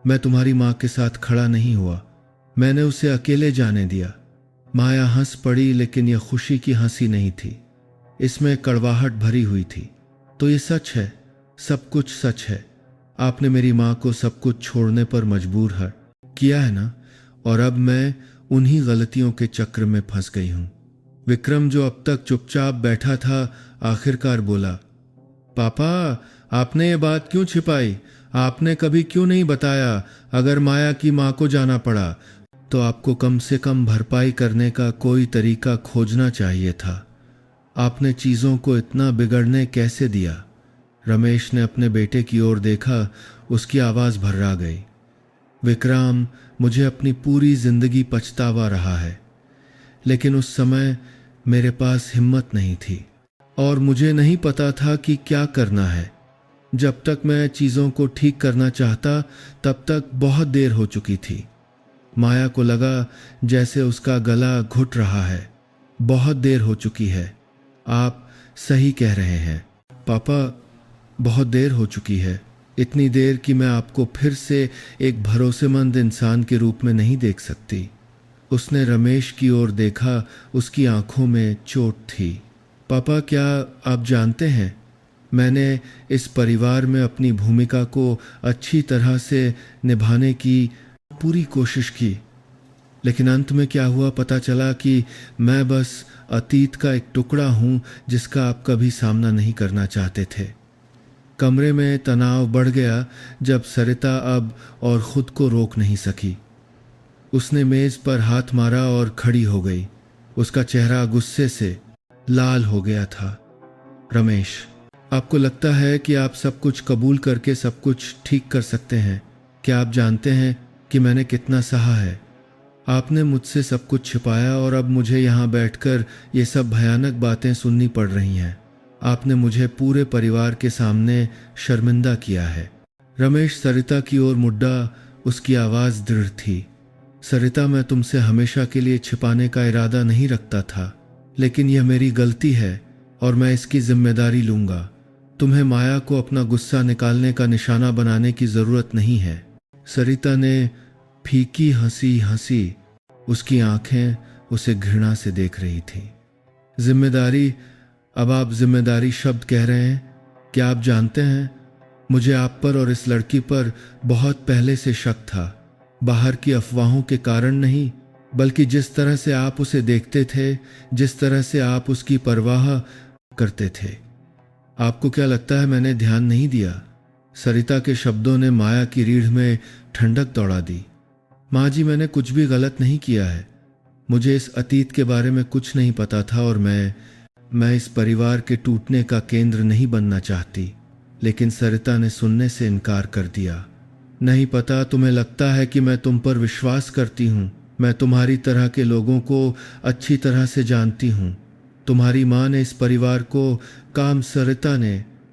मैं तुम्हारी माँ के साथ खड़ा नहीं हुआ। मैंने उसे अकेले जाने दिया। माया हंस पड़ी, लेकिन यह खुशी की हंसी नहीं थी। इसमें कड़वाहट भरी हुई थी। तो ये सच है, सब कुछ सच है। आपने मेरी माँ को सब कुछ छोड़ने पर मजबूर किया है ना? और अब मैं उन्हीं गलतियों के चक्र में फंस गई हूँ। विक्रम, जो अब तक चुपचाप बैठा था, आखिरकार बोला, पापा, आपने ये बात क्यों छिपाई? आपने कभी क्यों नहीं बताया? अगर माया की माँ को जाना पड़ा तो आपको कम से कम भरपाई करने का कोई तरीका खोजना चाहिए था। आपने चीज़ों को इतना बिगड़ने कैसे दिया? रमेश ने अपने बेटे की ओर देखा। उसकी आवाज़ भर्रा गई। विक्रम, मुझे अपनी पूरी जिंदगी पछतावा रहा है, लेकिन उस समय मेरे पास हिम्मत नहीं थी और मुझे नहीं पता था कि क्या करना है। जब तक मैं चीज़ों को ठीक करना चाहता, तब तक बहुत देर हो चुकी थी। माया को लगा जैसे उसका गला घुट रहा है। बहुत देर हो चुकी है। आप सही कह रहे हैं पापा, बहुत देर हो चुकी है। इतनी देर कि मैं आपको फिर से एक भरोसेमंद इंसान के रूप में नहीं देख सकती। उसने रमेश की ओर देखा। उसकी आंखों में चोट थी। पापा, क्या आप जानते हैं, मैंने इस परिवार में अपनी भूमिका को अच्छी तरह से निभाने की पूरी कोशिश की, लेकिन अंत में क्या हुआ पता चला कि मैं बस अतीत का एक टुकड़ा हूँ जिसका आप कभी सामना नहीं करना चाहते थे। कमरे में तनाव बढ़ गया जब सरिता अब और खुद को रोक नहीं सकी। उसने मेज पर हाथ मारा और खड़ी हो गई। उसका चेहरा गुस्से से लाल हो गया था। रमेश, आपको लगता है कि आप सब कुछ कबूल करके सब कुछ ठीक कर सकते हैं? क्या आप जानते हैं कि मैंने कितना सहा है? आपने मुझसे सब कुछ छिपाया और अब मुझे यहाँ बैठकर ये सब भयानक बातें सुननी पड़ रही हैं। आपने मुझे पूरे परिवार के सामने शर्मिंदा किया है। रमेश सरिता की ओर मुड़ा। उसकी आवाज़ दृढ़ थी। सरिता, मैं तुमसे हमेशा के लिए छिपाने का इरादा नहीं रखता था, लेकिन यह मेरी गलती है और मैं इसकी जिम्मेदारी लूँगा। तुम्हें माया को अपना गुस्सा निकालने का निशाना बनाने की ज़रूरत नहीं है। सरिता ने फीकी हंसी हंसी। उसकी आंखें उसे घृणा से देख रही थीं। जिम्मेदारी? अब आप जिम्मेदारी शब्द कह रहे हैं? क्या आप जानते हैं, मुझे आप पर और इस लड़की पर बहुत पहले से शक था। बाहर की अफवाहों के कारण नहीं, बल्कि जिस तरह से आप उसे देखते थे, जिस तरह से आप उसकी परवाह करते थे। आपको क्या लगता है मैंने ध्यान नहीं दिया? सरिता के शब्दों ने माया की रीढ़ में ठंडक दौड़ा दी। माँ जी, मैंने कुछ भी गलत नहीं किया है। मुझे इस अतीत के बारे में कुछ नहीं पता था और मैं इस परिवार के टूटने का केंद्र नहीं बनना चाहती। लेकिन सरिता ने सुनने से इनकार कर दिया। नहीं पता, तुम्हें लगता है कि मैं तुम पर विश्वास करती हूँ। मैं तुम्हारी तरह के लोगों को अच्छी तरह से जानती हूँ। तुम्हारी माँ ने इस परिवार को काम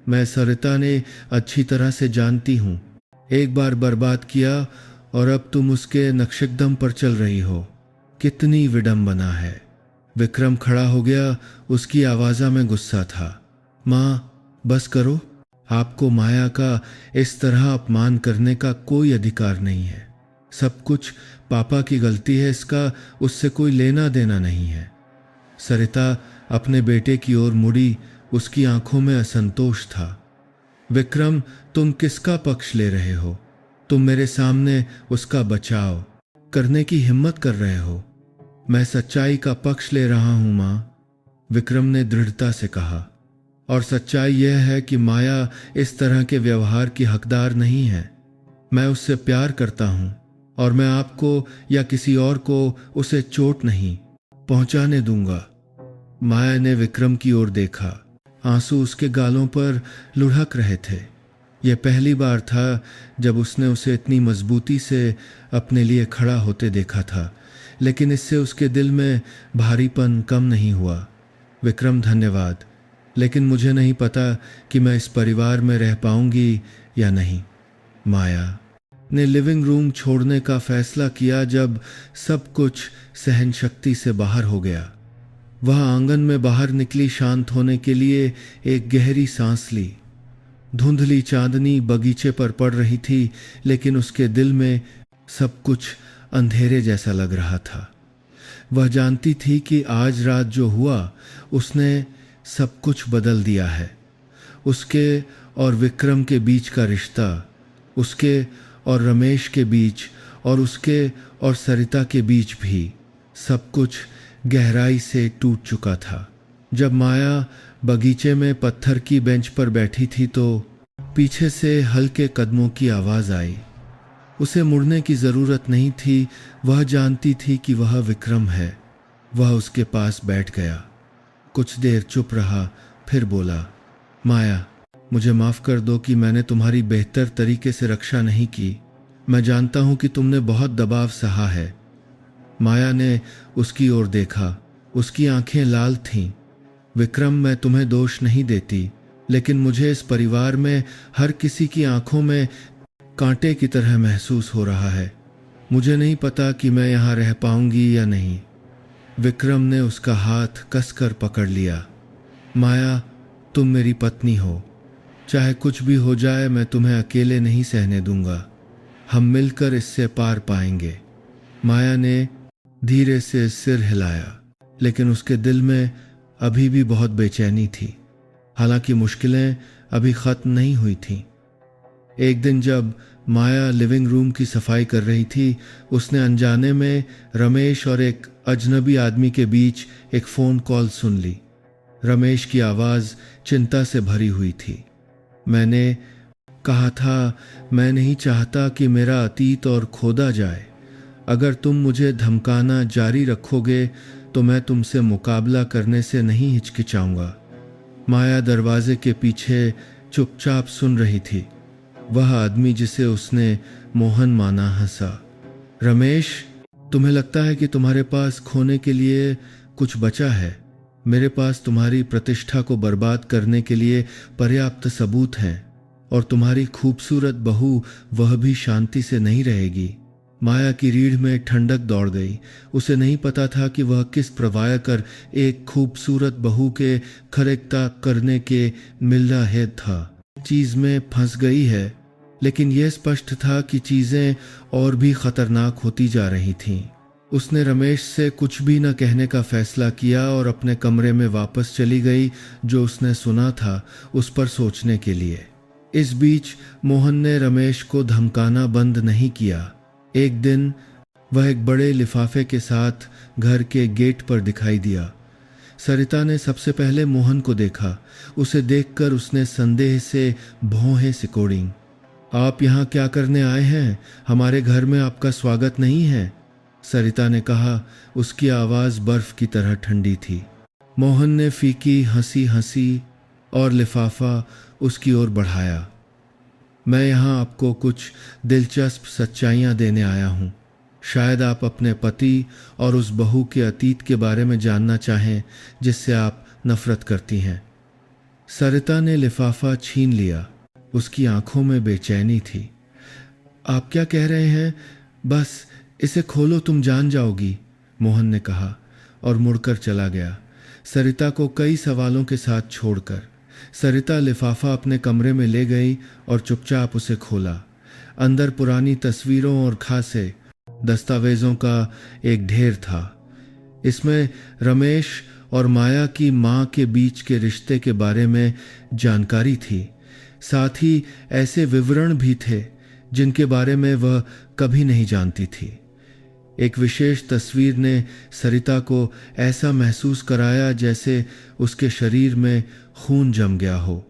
मैं सरिता ने अच्छी तरह से जानती हूँ। एक बार बर्बाद किया और अब तुम उसके नक्शेकदम पर चल रही हो। कितनी विडंबना है। विक्रम खड़ा हो गया। उसकी आवाज़ा में गुस्सा था। माँ, बस करो। आपको माया का इस तरह अपमान करने का कोई अधिकार नहीं है। सब कुछ पापा की गलती है, इसका उससे कोई लेना देना नहीं है। सरिता अपने बेटे की ओर मुड़ी। उसकी आंखों में असंतोष था। विक्रम, तुम किसका पक्ष ले रहे हो? तुम मेरे सामने उसका बचाव करने की हिम्मत कर रहे हो। मैं सच्चाई का पक्ष ले रहा हूं मां, विक्रम ने दृढ़ता से कहा। और सच्चाई यह है कि माया इस तरह के व्यवहार की हकदार नहीं है। मैं उससे प्यार करता हूं और मैं आपको या किसी और को उसे चोट नहीं पहुंचाने दूंगा। माया ने विक्रम की ओर देखा। आंसू उसके गालों पर लुढ़क रहे थे। यह पहली बार था जब उसने उसे इतनी मजबूती से अपने लिए खड़ा होते देखा था, लेकिन इससे उसके दिल में भारीपन कम नहीं हुआ। विक्रम, धन्यवाद, लेकिन मुझे नहीं पता कि मैं इस परिवार में रह पाऊंगी या नहीं। माया ने लिविंग रूम छोड़ने का फैसला किया जब सब कुछ सहन शक्ति से बाहर हो गया। वह आंगन में बाहर निकली, शांत होने के लिए एक गहरी सांस ली। धुंधली चांदनी बगीचे पर पड़ रही थी, लेकिन उसके दिल में सब कुछ अंधेरे जैसा लग रहा था। वह जानती थी कि आज रात जो हुआ उसने सब कुछ बदल दिया है। उसके और विक्रम के बीच का रिश्ता, उसके और रमेश के बीच, और उसके और सरिता के बीच भी सब कुछ गहराई से टूट चुका था। जब माया बगीचे में पत्थर की बेंच पर बैठी थी तो पीछे से हल्के कदमों की आवाज आई। उसे मुड़ने की जरूरत नहीं थी। वह जानती थी कि वह विक्रम है। वह उसके पास बैठ गया। कुछ देर चुप रहा, फिर बोला, माया, मुझे माफ कर दो कि मैंने तुम्हारी बेहतर तरीके से रक्षा नहीं की। मैं जानता हूं कि तुमने बहुत दबाव सहा है। माया ने उसकी ओर देखा। उसकी आंखें लाल थीं। विक्रम, मैं तुम्हें दोष नहीं देती, लेकिन मुझे इस परिवार में हर किसी की आंखों में कांटे की तरह महसूस हो रहा है। मुझे नहीं पता कि मैं यहाँ रह पाऊंगी या नहीं। विक्रम ने उसका हाथ कसकर पकड़ लिया। माया, तुम मेरी पत्नी हो। चाहे कुछ भी हो जाए, मैं तुम्हें अकेले नहीं सहने दूंगा। हम मिलकर इससे पार पाएंगे। माया ने धीरे से सिर हिलाया, लेकिन उसके दिल में अभी भी बहुत बेचैनी थी। हालांकि मुश्किलें अभी खत्म नहीं हुई थीं। एक दिन जब माया लिविंग रूम की सफाई कर रही थी, उसने अनजाने में रमेश और एक अजनबी आदमी के बीच एक फ़ोन कॉल सुन ली। रमेश की आवाज़ चिंता से भरी हुई थी। मैंने कहा था, मैं नहीं चाहता कि मेरा अतीत और खोदा जाए। अगर तुम मुझे धमकाना जारी रखोगे तो मैं तुमसे मुकाबला करने से नहीं हिचकिचाऊंगा। माया दरवाजे के पीछे चुपचाप सुन रही थी। वह आदमी जिसे उसने मोहन माना हंसा। रमेश, तुम्हें लगता है कि तुम्हारे पास खोने के लिए कुछ बचा है? मेरे पास तुम्हारी प्रतिष्ठा को बर्बाद करने के लिए पर्याप्त सबूत हैं, और तुम्हारी खूबसूरत बहू वह भी शांति से नहीं रहेगी। माया की रीढ़ में ठंडक दौड़ गई। उसे नहीं पता था कि वह किस प्रवाह कर एक खूबसूरत बहू के खरेकता करने के मिलना है था। चीज में फंस गई है, लेकिन यह स्पष्ट था कि चीजें और भी खतरनाक होती जा रही थीं। उसने रमेश से कुछ भी न कहने का फैसला किया और अपने कमरे में वापस चली गई। जो उसने सुना था उस पर सोचने के लिए। इस बीच मोहन ने रमेश को धमकाना बंद नहीं किया। एक दिन वह एक बड़े लिफाफे के साथ घर के गेट पर दिखाई दिया। सरिता ने सबसे पहले मोहन को देखा। उसे देखकर उसने संदेह से भौहें सिकोड़ी। आप यहाँ क्या करने आए हैं? हमारे घर में आपका स्वागत नहीं है, सरिता ने कहा। उसकी आवाज़ बर्फ की तरह ठंडी थी। मोहन ने फीकी हंसी हंसी और लिफाफा उसकी ओर बढ़ाया। मैं यहाँ आपको कुछ दिलचस्प सच्चाइयाँ देने आया हूँ। शायद आप अपने पति और उस बहू के अतीत के बारे में जानना चाहें जिससे आप नफरत करती हैं। सरिता ने लिफाफा छीन लिया। उसकी आंखों में बेचैनी थी। आप क्या कह रहे हैं? बस इसे खोलो, तुम जान जाओगी, मोहन ने कहा और मुड़कर चला गया, सरिता को कई सवालों के साथ छोड़कर। सरिता लिफाफा अपने कमरे में ले गई और चुपचाप उसे खोला। अंदर पुरानी तस्वीरों और खासे दस्तावेजों का एक ढेर था। इसमें रमेश और माया की मां के बीच के रिश्ते के बारे में जानकारी थी। साथ ही ऐसे विवरण भी थे जिनके बारे में वह कभी नहीं जानती थी। एक विशेष तस्वीर ने सरिता को ऐसा महसूस कराया जैसे उसके शरीर में खून जम गया हो।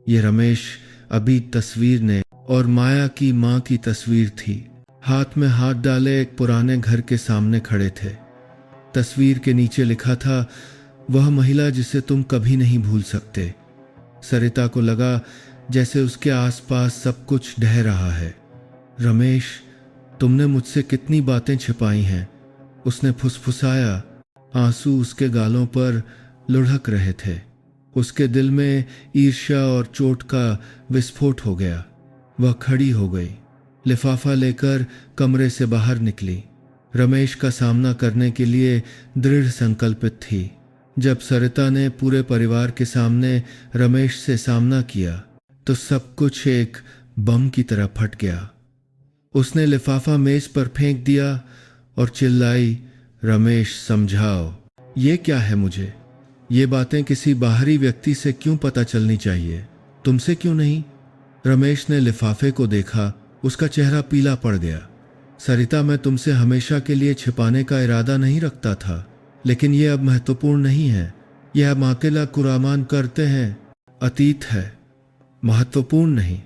ये रमेश अभी तस्वीर ने और माया की मां की तस्वीर थी। हाथ में हाथ डाले एक पुराने घर के सामने खड़े थे। तस्वीर के नीचे लिखा था, वह महिला जिसे तुम कभी नहीं भूल सकते। सरिता को लगा जैसे उसके आसपास सब कुछ ढह रहा है। रमेश, तुमने मुझसे कितनी बातें छिपाई हैं, उसने फुसफुसाया। आंसू उसके गालों पर लुढ़क रहे थे। उसके दिल में ईर्ष्या और चोट का विस्फोट हो गया। वह खड़ी हो गई, लिफाफा लेकर कमरे से बाहर निकली। रमेश का सामना करने के लिए दृढ़ संकल्पित थी। जब सरिता ने पूरे परिवार के सामने रमेश से सामना किया तो सब कुछ एक बम की तरह फट गया। उसने लिफाफा मेज पर फेंक दिया और चिल्लाई, रमेश समझाओ, ये क्या है? मुझे ये बातें किसी बाहरी व्यक्ति से क्यों पता चलनी चाहिए, तुमसे क्यों नहीं? रमेश ने लिफाफे को देखा। उसका चेहरा पीला पड़ गया। सरिता, मैं तुमसे हमेशा के लिए छिपाने का इरादा नहीं रखता था, लेकिन यह अब महत्वपूर्ण नहीं है। यह हम अकेला कुरामान करते हैं, अतीत है, महत्वपूर्ण नहीं,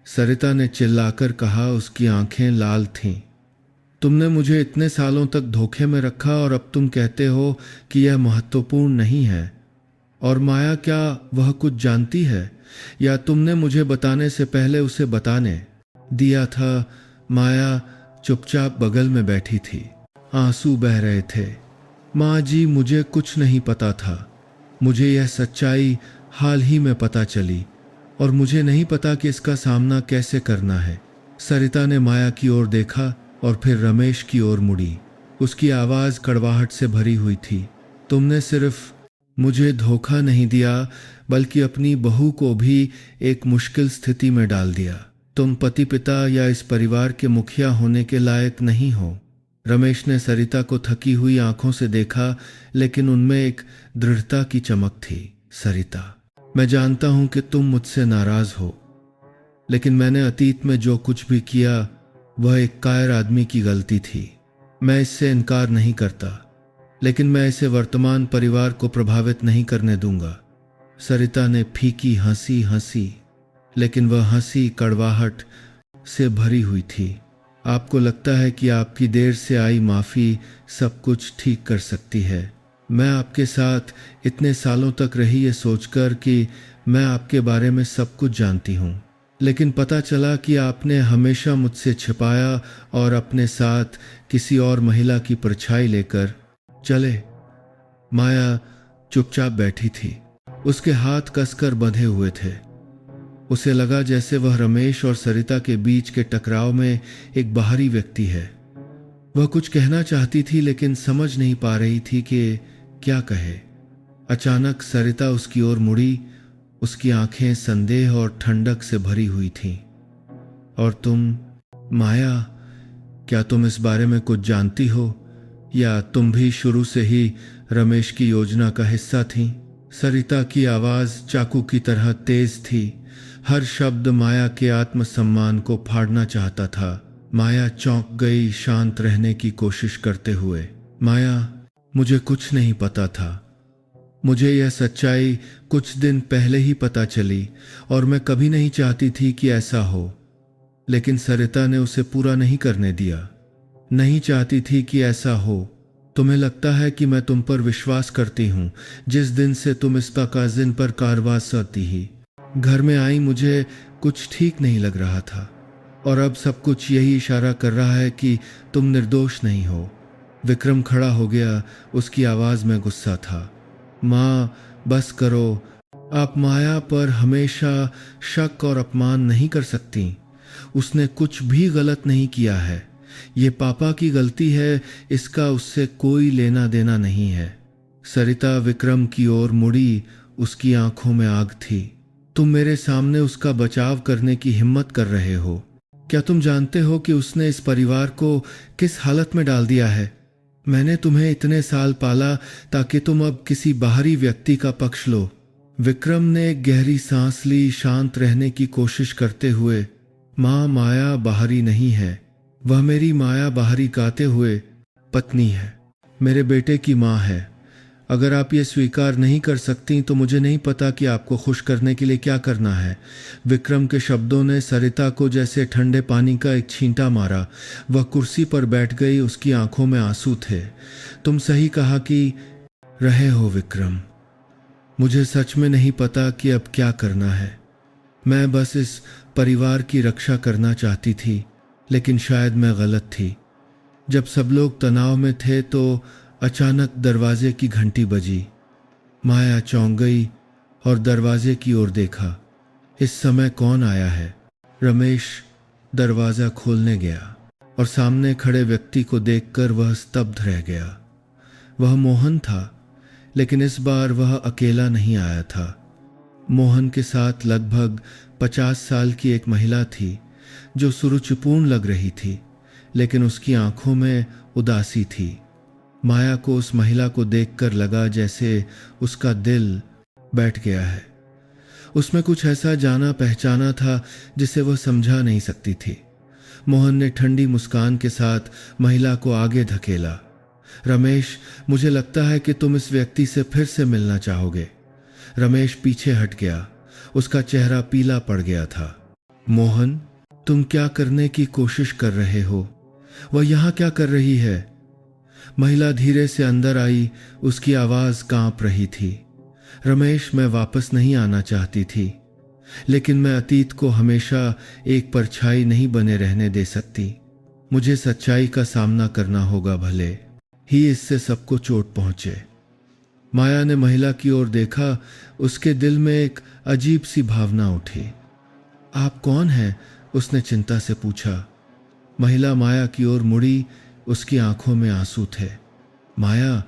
सरिता ने चिल्लाकर कहा। उसकी आंखें लाल थीं। तुमने मुझे इतने सालों तक धोखे में रखा और अब तुम कहते हो कि यह महत्वपूर्ण नहीं है। और माया, क्या वह कुछ जानती है या तुमने मुझे बताने से पहले उसे बताने दिया था? माया चुपचाप बगल में बैठी थी। आंसू बह रहे थे। माँ जी, मुझे कुछ नहीं पता था। मुझे यह सच्चाई हाल ही में पता चली और मुझे नहीं पता कि इसका सामना कैसे करना है। सरिता ने माया की ओर देखा और फिर रमेश की ओर मुड़ी। उसकी आवाज़ कड़वाहट से भरी हुई थी। तुमने सिर्फ मुझे धोखा नहीं दिया बल्कि अपनी बहू को भी एक मुश्किल स्थिति में डाल दिया। तुम पति पिता या इस परिवार के मुखिया होने के लायक नहीं हो। रमेश ने सरिता को थकी हुई आंखों से देखा, लेकिन उनमें एक दृढ़ता की चमक थी। सरिता, मैं जानता हूं कि तुम मुझसे नाराज हो, लेकिन मैंने अतीत में जो कुछ भी किया वह एक कायर आदमी की गलती थी। मैं इससे इनकार नहीं करता, लेकिन मैं इसे वर्तमान परिवार को प्रभावित नहीं करने दूंगा। सरिता ने फीकी हंसी हंसी, लेकिन वह हंसी कड़वाहट से भरी हुई थी। आपको लगता है कि आपकी देर से आई माफ़ी सब कुछ ठीक कर सकती है। मैं आपके साथ इतने सालों तक रही ये सोचकर कि मैं आपके बारे में सब कुछ जानती हूँ, लेकिन पता चला कि आपने हमेशा मुझसे छिपाया और अपने साथ किसी और महिला की परछाई लेकर चले। माया चुपचाप बैठी थी। उसके हाथ कसकर बंधे हुए थे। उसे लगा जैसे वह रमेश और सरिता के बीच के टकराव में एक बाहरी व्यक्ति है। वह कुछ कहना चाहती थी लेकिन समझ नहीं पा रही थी कि क्या कहे। अचानक सरिता उसकी ओर मुड़ी। उसकी आंखें संदेह और ठंडक से भरी हुई थीं। और तुम, माया, क्या तुम इस बारे में कुछ जानती हो या तुम भी शुरू से ही रमेश की योजना का हिस्सा थी? सरिता की आवाज चाकू की तरह तेज थी। हर शब्द माया के आत्मसम्मान को फाड़ना चाहता था। माया चौंक गई, शांत रहने की कोशिश करते हुए। माया, मुझे कुछ नहीं पता था। मुझे यह सच्चाई कुछ दिन पहले ही पता चली और मैं कभी नहीं चाहती थी कि ऐसा हो। लेकिन सरिता ने उसे पूरा नहीं करने दिया। नहीं चाहती थी कि ऐसा हो। तुम्हें लगता है कि मैं तुम पर विश्वास करती हूँ। जिस दिन से तुम इस काजिन पर कारवास आती ही घर में आई, मुझे कुछ ठीक नहीं लग रहा था, और अब सब कुछ यही इशारा कर रहा है कि तुम निर्दोष नहीं हो। विक्रम खड़ा हो गया। उसकी आवाज में गुस्सा था। माँ, बस करो। आप माया पर हमेशा शक और अपमान नहीं कर सकती। उसने कुछ भी गलत नहीं किया है। ये पापा की गलती है, इसका उससे कोई लेना देना नहीं है। सरिता विक्रम की ओर मुड़ी। उसकी आंखों में आग थी। तुम मेरे सामने उसका बचाव करने की हिम्मत कर रहे हो। क्या तुम जानते हो कि उसने इस परिवार को किस हालत में डाल दिया है? मैंने तुम्हें इतने साल पाला ताकि तुम अब किसी बाहरी व्यक्ति का पक्ष लो। विक्रम ने गहरी सांस ली, शांत रहने की कोशिश करते हुए। माँ, माया बाहरी नहीं है। वह मेरी माया बाहरी गाते हुए पत्नी है, मेरे बेटे की माँ है। अगर आप ये स्वीकार नहीं कर सकती तो मुझे नहीं पता कि आपको खुश करने के लिए क्या करना है। विक्रम के शब्दों ने सरिता को जैसे ठंडे पानी का एक छींटा मारा। वह कुर्सी पर बैठ गई। उसकी आंखों में आंसू थे। तुम सही कहा कि रहे हो विक्रम। मुझे सच में नहीं पता कि अब क्या करना है। मैं बस इस परिवार की रक्षा करना चाहती थी, लेकिन शायद मैं गलत थी। जब सब लोग तनाव में थे तो अचानक दरवाजे की घंटी बजी। माया चौंक गई और दरवाजे की ओर देखा। इस समय कौन आया है? रमेश दरवाजा खोलने गया और सामने खड़े व्यक्ति को देखकर वह स्तब्ध रह गया। वह मोहन था, लेकिन इस बार वह अकेला नहीं आया था। मोहन के साथ लगभग 50 साल की एक महिला थी जो सुरुचिपूर्ण लग रही थी, लेकिन उसकी आंखों में उदासी थी। माया को उस महिला को देखकर लगा जैसे उसका दिल बैठ गया है। उसमें कुछ ऐसा जाना पहचाना था जिसे वह समझा नहीं सकती थी। मोहन ने ठंडी मुस्कान के साथ महिला को आगे धकेला। रमेश, मुझे लगता है कि तुम इस व्यक्ति से फिर से मिलना चाहोगे। रमेश पीछे हट गया। उसका चेहरा पीला पड़ गया था। मोहन, तुम क्या करने की कोशिश कर रहे हो? वह यहाँ क्या कर रही है? महिला धीरे से अंदर आई। उसकी आवाज कांप रही थी। रमेश, मैं वापस नहीं आना चाहती थी, लेकिन मैं अतीत को हमेशा एक परछाई नहीं बने रहने दे सकती। मुझे सच्चाई का सामना करना होगा, भले ही इससे सबको चोट पहुंचे। माया ने महिला की ओर देखा। उसके दिल में एक अजीब सी भावना उठी। आप कौन हैं? उसने चिंता से पूछा। महिला माया की ओर मुड़ी। उसकी आंखों में आंसू थे। माया,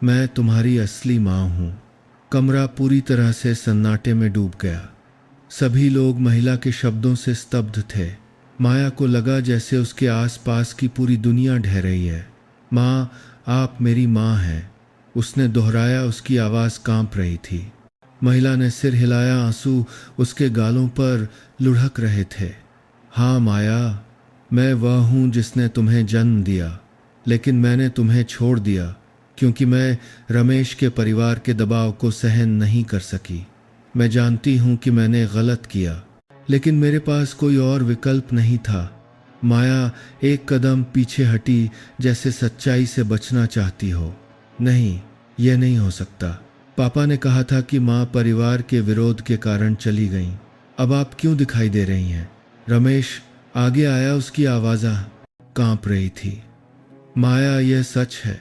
मैं तुम्हारी असली माँ हूं। कमरा पूरी तरह से सन्नाटे में डूब गया। सभी लोग महिला के शब्दों से स्तब्ध थे। माया को लगा जैसे उसके आसपास की पूरी दुनिया ढह रही है। माँ, आप मेरी माँ हैं, उसने दोहराया। उसकी आवाज कांप रही थी। महिला ने सिर हिलाया। आंसू उसके गालों पर लुढ़क रहे थे। हाँ माया, मैं वह हूं जिसने तुम्हें जन्म दिया, लेकिन मैंने तुम्हें छोड़ दिया क्योंकि मैं रमेश के परिवार के दबाव को सहन नहीं कर सकी। मैं जानती हूं कि मैंने गलत किया, लेकिन मेरे पास कोई और विकल्प नहीं था। माया एक कदम पीछे हटी, जैसे सच्चाई से बचना चाहती हो। नहीं, यह नहीं हो सकता। पापा ने कहा था कि माँ परिवार के विरोध के कारण चली गईं। अब आप क्यों दिखाई दे रही हैं? रमेश आगे आया। उसकी आवाज़ कांप रही थी। माया, यह सच है।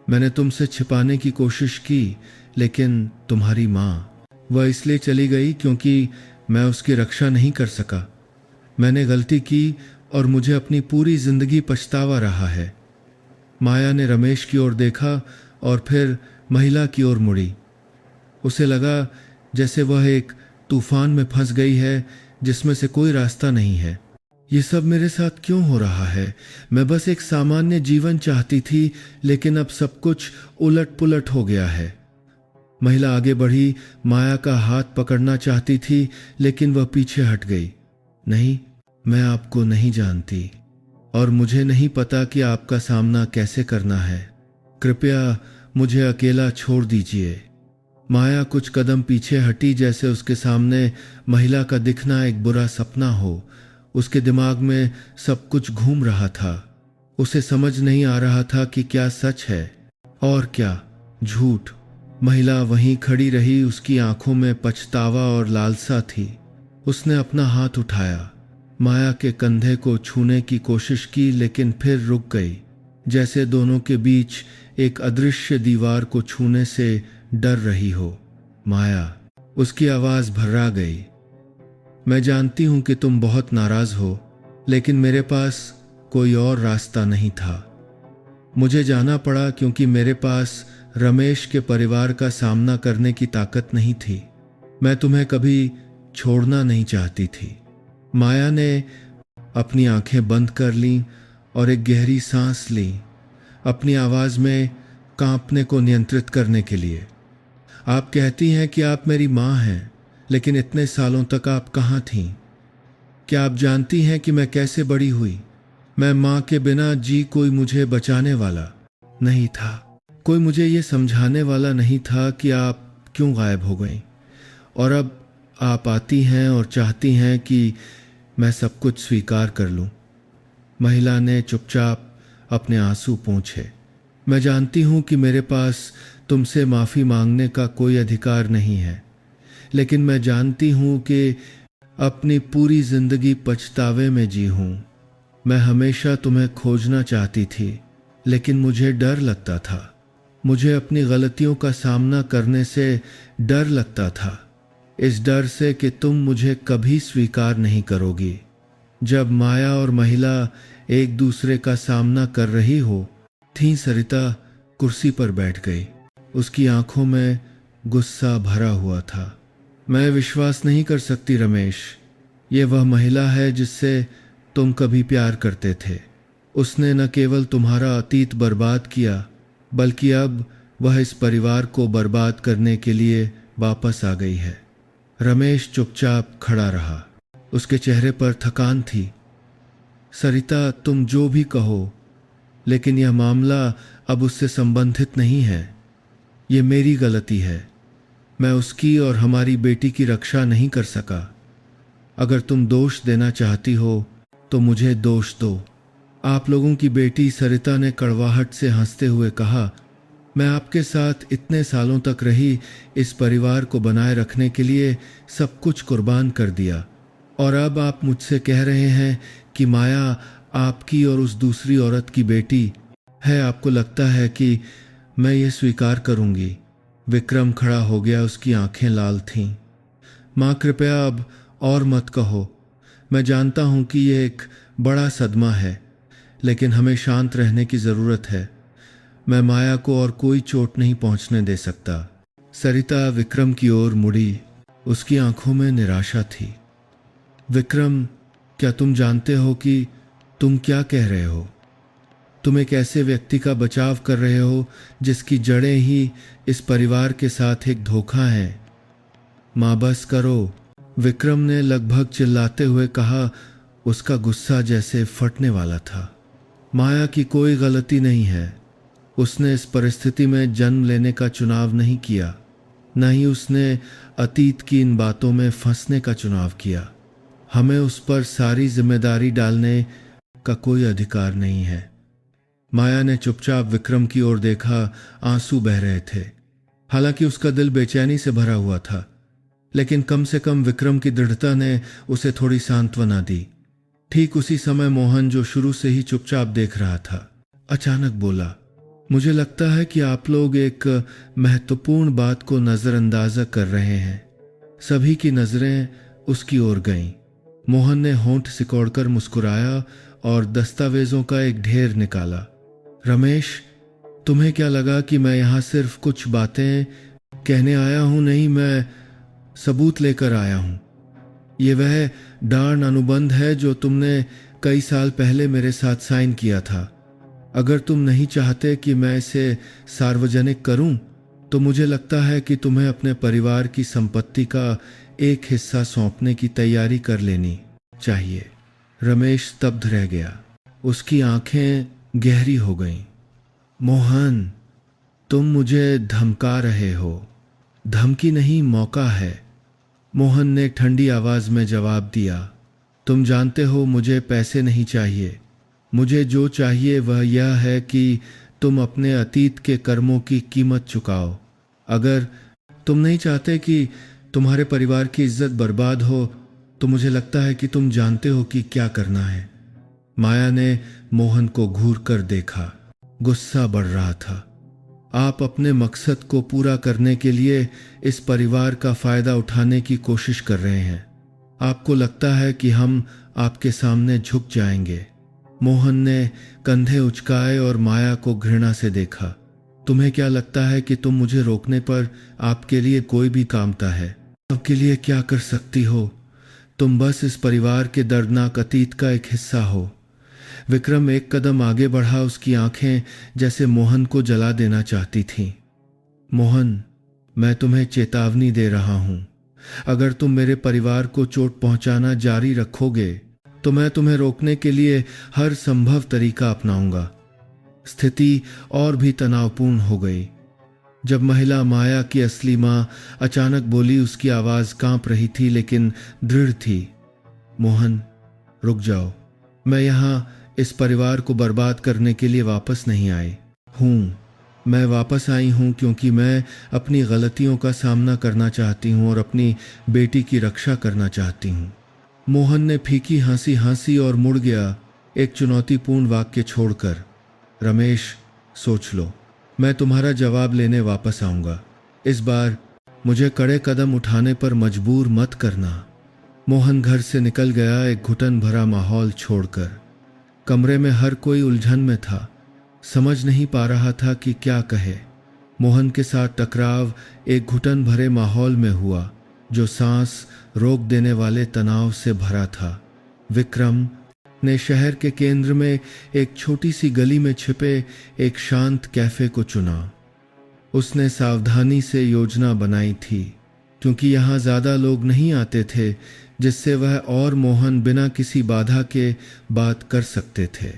मैंने तुमसे छिपाने की कोशिश की, लेकिन तुम्हारी माँ, वह इसलिए चली गई क्योंकि मैं उसकी रक्षा नहीं कर सका। मैंने गलती की और मुझे अपनी पूरी जिंदगी पछतावा रहा है। माया ने रमेश की ओर देखा और फिर महिला की ओर मुड़ी। उसे लगा जैसे वह एक तूफान में फंस गई है जिसमें से कोई रास्ता नहीं है। ये सब मेरे साथ क्यों हो रहा है? मैं बस एक सामान्य जीवन चाहती थी, लेकिन अब सब कुछ उलट पुलट हो गया है। महिला आगे बढ़ी। माया का हाथ पकड़ना चाहती थी, लेकिन वह पीछे हट गई। नहीं, मैं आपको नहीं जानती और मुझे नहीं पता कि आपका सामना कैसे करना है। कृपया मुझे अकेला छोड़ दीजिए। माया कुछ कदम पीछे हटी, जैसे उसके सामने महिला का दिखना एक बुरा सपना हो। उसके दिमाग में सब कुछ घूम रहा था। उसे समझ नहीं आ रहा था कि क्या सच है और क्या झूठ। महिला वहीं खड़ी रही, उसकी आंखों में पछतावा और लालसा थी। उसने अपना हाथ उठाया, माया के कंधे को छूने की कोशिश की, लेकिन फिर रुक गई, जैसे दोनों के बीच एक अदृश्य दीवार को छूने से डर रही हो। माया, उसकी आवाज भर्रा गई। मैं जानती हूं कि तुम बहुत नाराज हो, लेकिन मेरे पास कोई और रास्ता नहीं था। मुझे जाना पड़ा क्योंकि मेरे पास रमेश के परिवार का सामना करने की ताकत नहीं थी। मैं तुम्हें कभी छोड़ना नहीं चाहती थी। माया ने अपनी आंखें बंद कर लीं और एक गहरी सांस ली, अपनी आवाज में कांपने को नियंत्रित करने के लिए। आप कहती हैं कि आप मेरी माँ हैं, लेकिन इतने सालों तक आप कहाँ थीं? क्या आप जानती हैं कि मैं कैसे बड़ी हुई? मैं माँ के बिना जी कोई मुझे बचाने वाला नहीं था। कोई मुझे ये समझाने वाला नहीं था कि आप क्यों गायब हो गई। और अब आप आती हैं और चाहती हैं कि मैं सब कुछ स्वीकार कर लूं। महिला ने चुपचाप अपने आंसू पोंछे। मैं जानती हूं कि मेरे पास तुमसे माफ़ी मांगने का कोई अधिकार नहीं है, लेकिन मैं जानती हूं कि अपनी पूरी जिंदगी पछतावे में जी हूं। मैं हमेशा तुम्हें खोजना चाहती थी, लेकिन मुझे डर लगता था। मुझे अपनी गलतियों का सामना करने से डर लगता था, इस डर से कि तुम मुझे कभी स्वीकार नहीं करोगी। जब माया और महिला एक दूसरे का सामना कर रही हो थी, सरिता कुर्सी पर बैठ गई। उसकी आंखों में गुस्सा भरा हुआ था। मैं विश्वास नहीं कर सकती रमेश, ये वह महिला है जिससे तुम कभी प्यार करते थे। उसने न केवल तुम्हारा अतीत बर्बाद किया, बल्कि अब वह इस परिवार को बर्बाद करने के लिए वापस आ गई है। रमेश चुपचाप खड़ा रहा। उसके चेहरे पर थकान थी। सरिता, तुम जो भी कहो, लेकिन यह मामला अब उससे संबंधित नहीं है। ये मेरी गलती है। मैं उसकी और हमारी बेटी की रक्षा नहीं कर सका। अगर तुम दोष देना चाहती हो तो मुझे दोष दो। आप लोगों की बेटी, सरिता ने कड़वाहट से हंसते हुए कहा, मैं आपके साथ इतने सालों तक रही, इस परिवार को बनाए रखने के लिए सब कुछ कुर्बान कर दिया, और अब आप मुझसे कह रहे हैं कि माया आपकी और उस दूसरी औरत की बेटी है। आपको लगता है कि मैं ये स्वीकार करूंगी? विक्रम खड़ा हो गया, उसकी आंखें लाल थीं। माँ, कृपया अब और मत कहो। मैं जानता हूं कि यह एक बड़ा सदमा है, लेकिन हमें शांत रहने की जरूरत है। मैं माया को और कोई चोट नहीं पहुंचने दे सकता। सरिता विक्रम की ओर मुड़ी। उसकी आंखों में निराशा थी। विक्रम, क्या तुम जानते हो कि तुम क्या कह रहे हो? तुम एक ऐसे व्यक्ति का बचाव कर रहे हो जिसकी जड़ें ही इस परिवार के साथ एक धोखा है। माँ, बस करो, विक्रम ने लगभग चिल्लाते हुए कहा। उसका गुस्सा जैसे फटने वाला था। माया की कोई गलती नहीं है। उसने इस परिस्थिति में जन्म लेने का चुनाव नहीं किया, न ही उसने अतीत की इन बातों में फंसने का चुनाव किया। हमें उस पर सारी जिम्मेदारी डालने का कोई अधिकार नहीं है। माया ने चुपचाप विक्रम की ओर देखा। आंसू बह रहे थे। हालांकि उसका दिल बेचैनी से भरा हुआ था, लेकिन कम से कम विक्रम की दृढ़ता ने उसे थोड़ी सांत्वना दी। ठीक उसी समय मोहन, जो शुरू से ही चुपचाप देख रहा था, अचानक बोला, मुझे लगता है कि आप लोग एक महत्वपूर्ण बात को नजरअंदाज कर रहे हैं। सभी की नजरें उसकी ओर गईं। मोहन ने होंठ सिकोड़कर मुस्कुराया और दस्तावेजों का एक ढेर निकाला। रमेश, तुम्हें क्या लगा कि मैं यहाँ सिर्फ कुछ बातें कहने आया हूँ? नहीं, मैं सबूत लेकर आया हूँ। ये वह डार्न अनुबंध है जो तुमने कई साल पहले मेरे साथ साइन किया था। अगर तुम नहीं चाहते कि मैं इसे सार्वजनिक करूं, तो मुझे लगता है कि तुम्हें अपने परिवार की संपत्ति का एक हिस्सा सौंपने की तैयारी कर लेनी चाहिए। रमेश स्तब्ध रह गया। उसकी आंखें गहरी हो गईं। मोहन, तुम मुझे धमका रहे हो। धमकी नहीं, मौका है, मोहन ने ठंडी आवाज में जवाब दिया। तुम जानते हो मुझे पैसे नहीं चाहिए। मुझे जो चाहिए वह यह है कि तुम अपने अतीत के कर्मों की कीमत चुकाओ। अगर तुम नहीं चाहते कि तुम्हारे परिवार की इज्जत बर्बाद हो तो मुझे लगता है कि तुम जानते हो कि क्या करना है। माया ने मोहन को घूर कर देखा। गुस्सा बढ़ रहा था। आप अपने मकसद को पूरा करने के लिए इस परिवार का फायदा उठाने की कोशिश कर रहे हैं। आपको लगता है कि हम आपके सामने झुक जाएंगे। मोहन ने कंधे उचकाए और माया को घृणा से देखा। तुम्हें क्या लगता है कि तुम मुझे रोकने पर आपके लिए कोई भी कामता है? आपके लिए क्या कर सकती हो? तुम बस इस परिवार के दर्दनाक अतीत का एक हिस्सा हो। विक्रम एक कदम आगे बढ़ा। उसकी आंखें जैसे मोहन को जला देना चाहती थीं। मोहन, मैं तुम्हें चेतावनी दे रहा हूं। अगर तुम मेरे परिवार को चोट पहुंचाना जारी रखोगे तो मैं तुम्हें रोकने के लिए हर संभव तरीका अपनाऊंगा। स्थिति और भी तनावपूर्ण हो गई। जब महिला माया की असली मां अचानक बोली, उसकी आवाज कांप रही थी लेकिन दृढ़ थी। मोहन, रुक जाओ। मैं यहां इस परिवार को बर्बाद करने के लिए वापस नहीं आई हूं। मैं वापस आई हूं क्योंकि मैं अपनी गलतियों का सामना करना चाहती हूं और अपनी बेटी की रक्षा करना चाहती हूं। मोहन ने फीकी हंसी हंसी और मुड़ गया, एक चुनौतीपूर्ण वाक्य छोड़कर। रमेश, सोच लो। मैं तुम्हारा जवाब लेने वापस आऊंगा। इस बार मुझे कड़े कदम उठाने पर मजबूर मत करना। मोहन घर से निकल गया, एक घुटन भरा माहौल छोड़कर। कमरे में हर कोई उलझन में था। समझ नहीं पा रहा था कि क्या कहे। मोहन के साथ टकराव एक घुटन भरे माहौल में हुआ जो सांस रोक देने वाले तनाव से भरा था। विक्रम ने शहर के केंद्र में एक छोटी सी गली में छिपे एक शांत कैफे को चुना। उसने सावधानी से योजना बनाई थी क्योंकि यहाँ ज्यादा लोग नहीं आते थे जिससे वह और मोहन बिना किसी बाधा के बात कर सकते थे।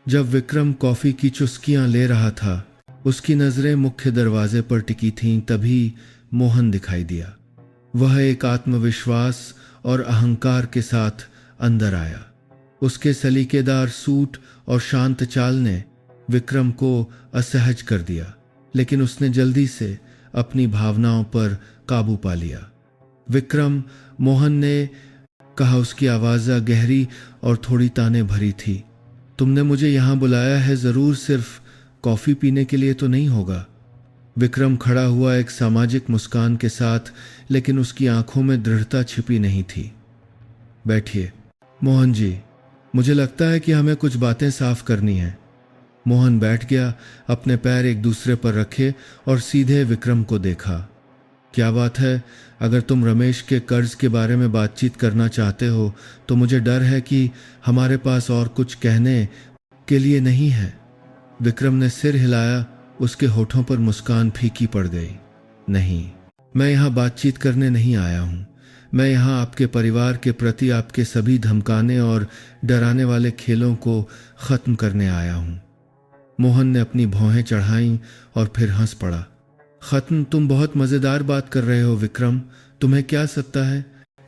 जब विक्रम कॉफी की चुस्कियां ले रहा था, उसकी नजरें मुख्य दरवाजे पर टिकी थीं। तभी मोहन दिखाई दिया। वह एक आत्मविश्वास और अहंकार के साथ अंदर आया। उसके सलीकेदार सूट और शांत चाल ने विक्रम को असहज कर दिया, लेकिन उसने जल्दी से अपनी भावनाओं पर काबू पा लिया। विक्रम, मोहन ने कहा, उसकी आवाज़ गहरी और थोड़ी ताने भरी थी। तुमने मुझे यहाँ बुलाया है, ज़रूर सिर्फ कॉफ़ी पीने के लिए तो नहीं होगा? विक्रम खड़ा हुआ एक सामाजिक मुस्कान के साथ, लेकिन उसकी आंखों में दृढ़ता छिपी नहीं थी। बैठिए। मोहन जी, मुझे लगता है कि हमें कुछ बातें साफ करनी हैं। मोहन बैठ गया, अपने पैर एक दूसरे पर रखे और सीधे विक्रम को देखा। क्या बात है? अगर तुम रमेश के कर्ज के बारे में बातचीत करना चाहते हो तो मुझे डर है कि हमारे पास और कुछ कहने के लिए नहीं है। विक्रम ने सिर हिलाया। उसके होठों पर मुस्कान फीकी पड़ गई। नहीं, मैं यहाँ बातचीत करने नहीं आया हूँ। मैं यहाँ आपके परिवार के प्रति आपके सभी धमकाने और डराने वाले खेलों को ख़त्म करने आया हूँ। मोहन ने अपनी भौहें चढ़ाईं और फिर हंस पड़ा। ख़त्म? तुम बहुत मज़ेदार बात कर रहे हो विक्रम। तुम्हें क्या सकता है?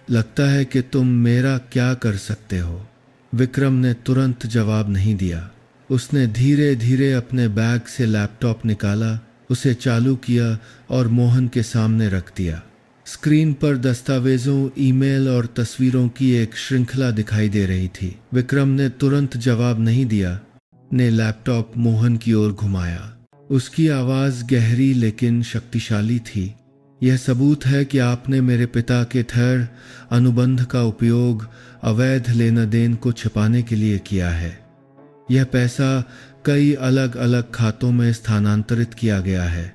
लगता है कि तुम मेरा क्या कर सकते हो? विक्रम ने तुरंत जवाब नहीं दिया। उसने धीरे धीरे अपने बैग से लैपटॉप निकाला, उसे चालू किया और मोहन के सामने रख दिया। स्क्रीन पर दस्तावेजों, ईमेल और तस्वीरों की एक श्रृंखला दिखाई दे रही थी। विक्रम ने तुरंत जवाब नहीं दिया, ने लैपटॉप मोहन की ओर घुमाया। उसकी आवाज़ गहरी लेकिन शक्तिशाली थी। यह सबूत है कि आपने मेरे पिता के थर्ड अनुबंध का उपयोग अवैध लेन देन को छिपाने के लिए किया है। यह पैसा कई अलग अलग खातों में स्थानांतरित किया गया है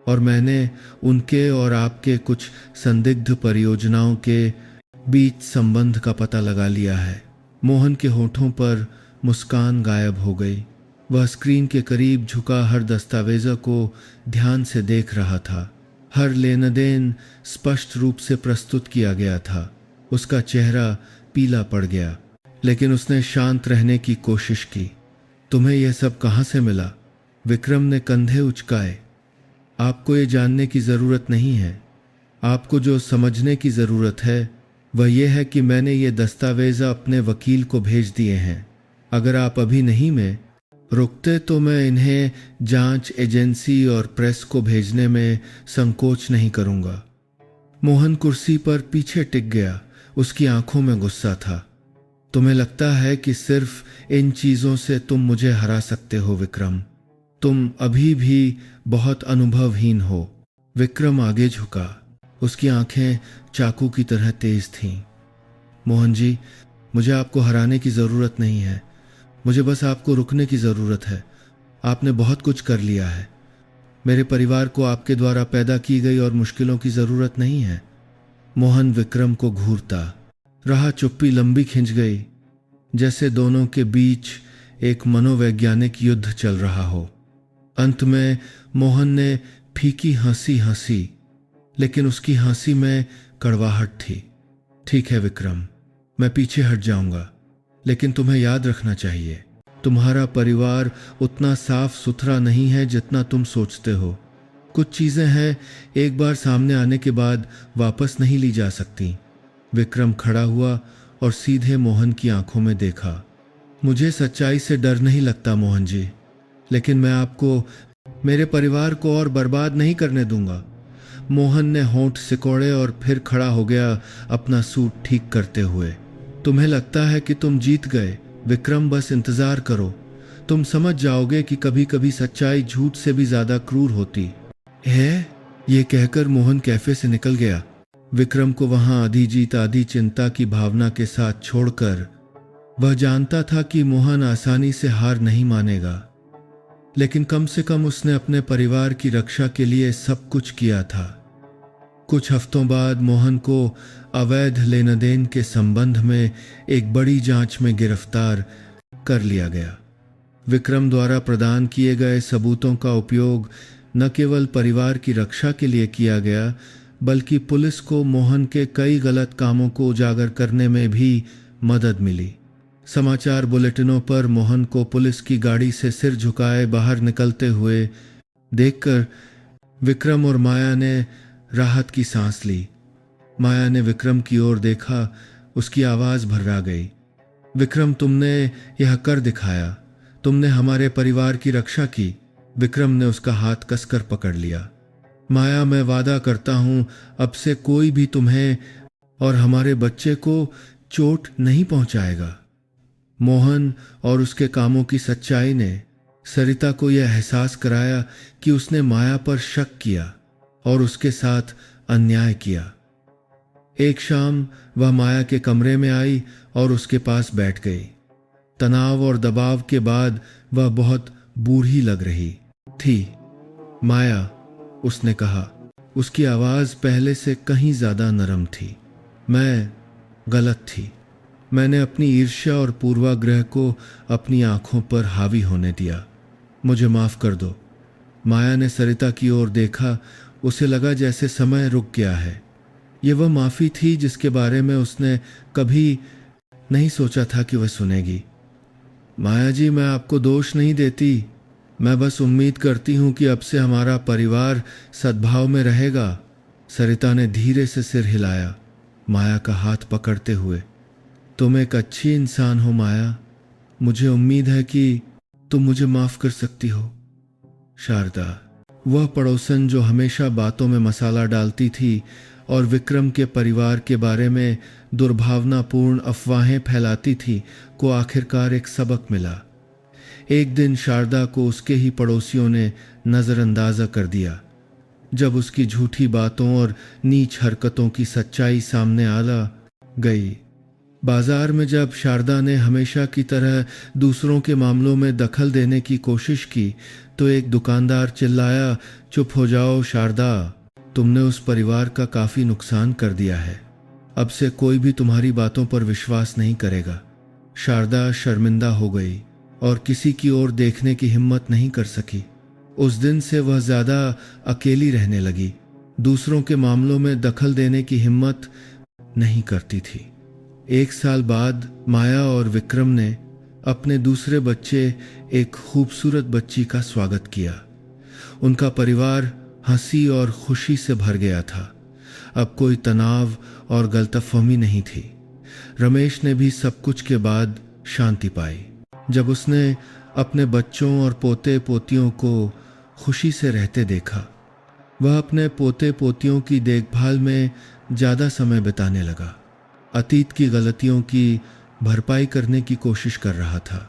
और मैंने उनके और आपके कुछ संदिग्ध परियोजनाओं के बीच संबंध का पता लगा लिया है। मोहन के होठों पर मुस्कान गायब हो गई। वह स्क्रीन के करीब झुका हर दस्तावेज़ को ध्यान से देख रहा था। हर लेन देन स्पष्ट रूप से प्रस्तुत किया गया था। उसका चेहरा पीला पड़ गया, लेकिन उसने शांत रहने की कोशिश की। तुम्हें यह सब कहाँ से मिला? विक्रम ने कंधे उचकाए। आपको ये जानने की ज़रूरत नहीं है। आपको जो समझने की ज़रूरत है वह यह है कि मैंने ये दस्तावेज अपने वकील को भेज दिए हैं। अगर आप अभी नहीं में रुकते तो मैं इन्हें जांच एजेंसी और प्रेस को भेजने में संकोच नहीं करूंगा। मोहन कुर्सी पर पीछे टिक गया। उसकी आंखों में गुस्सा था। तुम्हें लगता है कि सिर्फ इन चीजों से तुम मुझे हरा सकते हो विक्रम? तुम अभी भी बहुत अनुभवहीन हो। विक्रम आगे झुका। उसकी आंखें चाकू की तरह तेज थीं। मोहन जी, मुझे आपको हराने की जरूरत नहीं है। मुझे बस आपको रुकने की जरूरत है। आपने बहुत कुछ कर लिया है। मेरे परिवार को आपके द्वारा पैदा की गई और मुश्किलों की जरूरत नहीं है। मोहन विक्रम को घूरता रहा। चुप्पी लंबी खिंच गई, जैसे दोनों के बीच एक मनोवैज्ञानिक युद्ध चल रहा हो। अंत में मोहन ने फीकी हंसी हंसी, लेकिन उसकी हंसी में कड़वाहट थी। ठीक है विक्रम, मैं पीछे हट जाऊंगा, लेकिन तुम्हें याद रखना चाहिए, तुम्हारा परिवार उतना साफ सुथरा नहीं है जितना तुम सोचते हो। कुछ चीजें हैं एक बार सामने आने के बाद वापस नहीं ली जा सकती। विक्रम खड़ा हुआ और सीधे मोहन की आंखों में देखा। मुझे सच्चाई से डर नहीं लगता मोहन जी, लेकिन मैं आपको, मेरे परिवार को और बर्बाद नहीं करने दूंगा। मोहन ने होंठ सिकोड़े और फिर खड़ा हो गया, अपना सूट ठीक करते हुए। तुम्हें लगता है कि तुम जीत गए विक्रम, बस इंतजार करो। तुम समझ जाओगे कि कभी कभी सच्चाई झूठ से भी ज्यादा क्रूर होती है। ये कहकर मोहन कैफे से निकल गया। विक्रम को वहां आधी जीत आधी चिंता की भावना के साथ छोड़कर वह जानता था कि मोहन आसानी से हार नहीं मानेगा, लेकिन कम से कम उसने अपने परिवार की रक्षा के लिए सब कुछ किया था। कुछ हफ्तों बाद मोहन को अवैध लेन देन के संबंध में एक बड़ी जांच में गिरफ्तार कर लिया गया। विक्रम द्वारा प्रदान किए गए सबूतों का उपयोग न केवल परिवार की रक्षा के लिए किया गया, बल्कि पुलिस को मोहन के कई गलत कामों को उजागर करने में भी मदद मिली। समाचार बुलेटिनों पर मोहन को पुलिस की गाड़ी से सिर झुकाए बाहर निकलते हुए देखकर विक्रम और माया ने राहत की सांस ली। माया ने विक्रम की ओर देखा, उसकी आवाज भर्रा गई। विक्रम, तुमने यह कर दिखाया, तुमने हमारे परिवार की रक्षा की। विक्रम ने उसका हाथ कसकर पकड़ लिया। माया, मैं वादा करता हूं अब से कोई भी तुम्हें और हमारे बच्चे को चोट नहीं पहुंचाएगा। मोहन और उसके कामों की सच्चाई ने सरिता को यह एहसास कराया कि उसने माया पर शक किया और उसके साथ अन्याय किया। एक शाम वह माया के कमरे में आई और उसके पास बैठ गई। तनाव और दबाव के बाद वह बहुत बूढ़ी लग रही थी। माया, उसने कहा। उसकी आवाज पहले से कहीं ज्यादा नरम थी। मैं गलत थी। मैंने अपनी ईर्ष्या और पूर्वाग्रह को अपनी आंखों पर हावी होने दिया। मुझे माफ कर दो। माया ने सरिता की ओर देखा। उसे लगा जैसे समय रुक गया है। ये वह माफी थी जिसके बारे में उसने कभी नहीं सोचा था कि वह सुनेगी। माया जी, मैं आपको दोष नहीं देती। मैं बस उम्मीद करती हूं कि अब से हमारा परिवार सद्भाव में रहेगा। सरिता ने धीरे से सिर हिलाया, माया का हाथ पकड़ते हुए। तुम एक अच्छी इंसान हो माया। मुझे उम्मीद है कि तुम मुझे माफ कर सकती हो। शारदा, वह पड़ोसन जो हमेशा बातों में मसाला डालती थी और विक्रम के परिवार के बारे में दुर्भावनापूर्ण अफवाहें फैलाती थी, को आखिरकार एक सबक मिला। एक दिन शारदा को उसके ही पड़ोसियों ने नजरअंदाजा कर दिया। जब उसकी झूठी बातों और नीच हरकतों की सच्चाई सामने आ गई। बाजार में जब शारदा ने हमेशा की तरह दूसरों के मामलों में दखल देने की कोशिश की, तो एक दुकानदार चिल्लाया, चुप हो जाओ शारदा, तुमने उस परिवार का काफी नुकसान कर दिया है। अब से कोई भी तुम्हारी बातों पर विश्वास नहीं करेगा। शारदा शर्मिंदा हो गई और किसी की ओर देखने की हिम्मत नहीं कर सकी। उस दिन से वह ज्यादा अकेली रहने लगी। दूसरों के मामलों में दखल देने की हिम्मत नहीं करती थी। एक साल बाद माया और विक्रम ने अपने दूसरे बच्चे, एक खूबसूरत बच्ची का स्वागत किया। उनका परिवार हंसी और खुशी से भर गया था। अब कोई तनाव और गलतफहमी नहीं थी। रमेश ने भी सब कुछ के बाद शांति पाई। जब उसने अपने बच्चों और पोते पोतियों को खुशी से रहते देखा, वह अपने पोते पोतियों की देखभाल में ज़्यादा समय बिताने लगा। अतीत की गलतियों की भरपाई करने की कोशिश कर रहा था।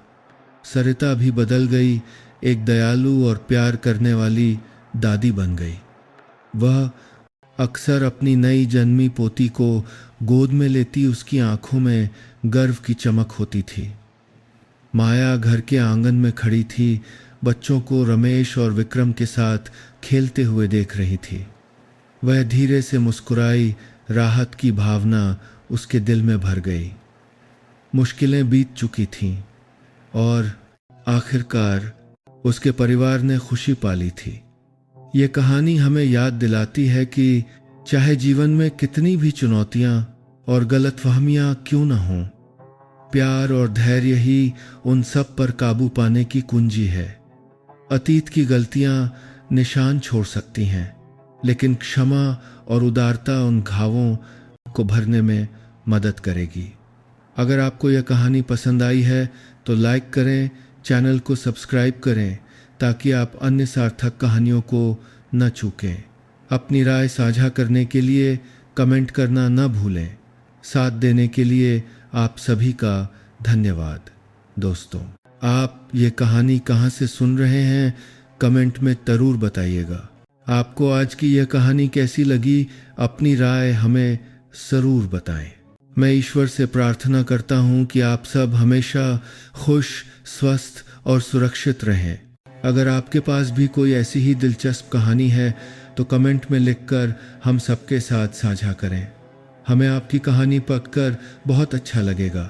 सरिता भी बदल गई, एक दयालु और प्यार करने वाली दादी बन गई। वह अक्सर अपनी नई जन्मी पोती को गोद में लेती उसकी आंखों में गर्व की चमक होती थी। माया घर के आंगन में खड़ी थी, बच्चों को रमेश और विक्रम के साथ खेलते हुए देख रही थी। वह धीरे से मुस्कुराई, राहत की भावना उसके दिल में भर गई। मुश्किलें बीत चुकी थीं और आखिरकार उसके परिवार ने खुशी पाली थी। ये कहानी हमें याद दिलाती है कि चाहे जीवन में कितनी भी चुनौतियां और गलतफहमियां क्यों न हों, प्यार और धैर्य ही उन सब पर काबू पाने की कुंजी है। अतीत की गलतियां निशान छोड़ सकती हैं, लेकिन क्षमा और उदारता उन घावों को भरने में मदद करेगी। अगर आपको यह कहानी पसंद आई है तो लाइक करें, चैनल को सब्सक्राइब करें ताकि आप अन्य सार्थक कहानियों को न चूकें। अपनी राय साझा करने के लिए कमेंट करना न भूलें। साथ देने के लिए आप सभी का धन्यवाद। दोस्तों, आप ये कहानी कहाँ से सुन रहे हैं कमेंट में ज़रूर बताइएगा। आपको आज की यह कहानी कैसी लगी, अपनी राय हमें ज़रूर बताएं। मैं ईश्वर से प्रार्थना करता हूँ कि आप सब हमेशा खुश, स्वस्थ और सुरक्षित रहें। अगर आपके पास भी कोई ऐसी ही दिलचस्प कहानी है तो कमेंट में लिखकर हम सबके साथ साझा करें। हमें आपकी कहानी पढ़कर बहुत अच्छा लगेगा।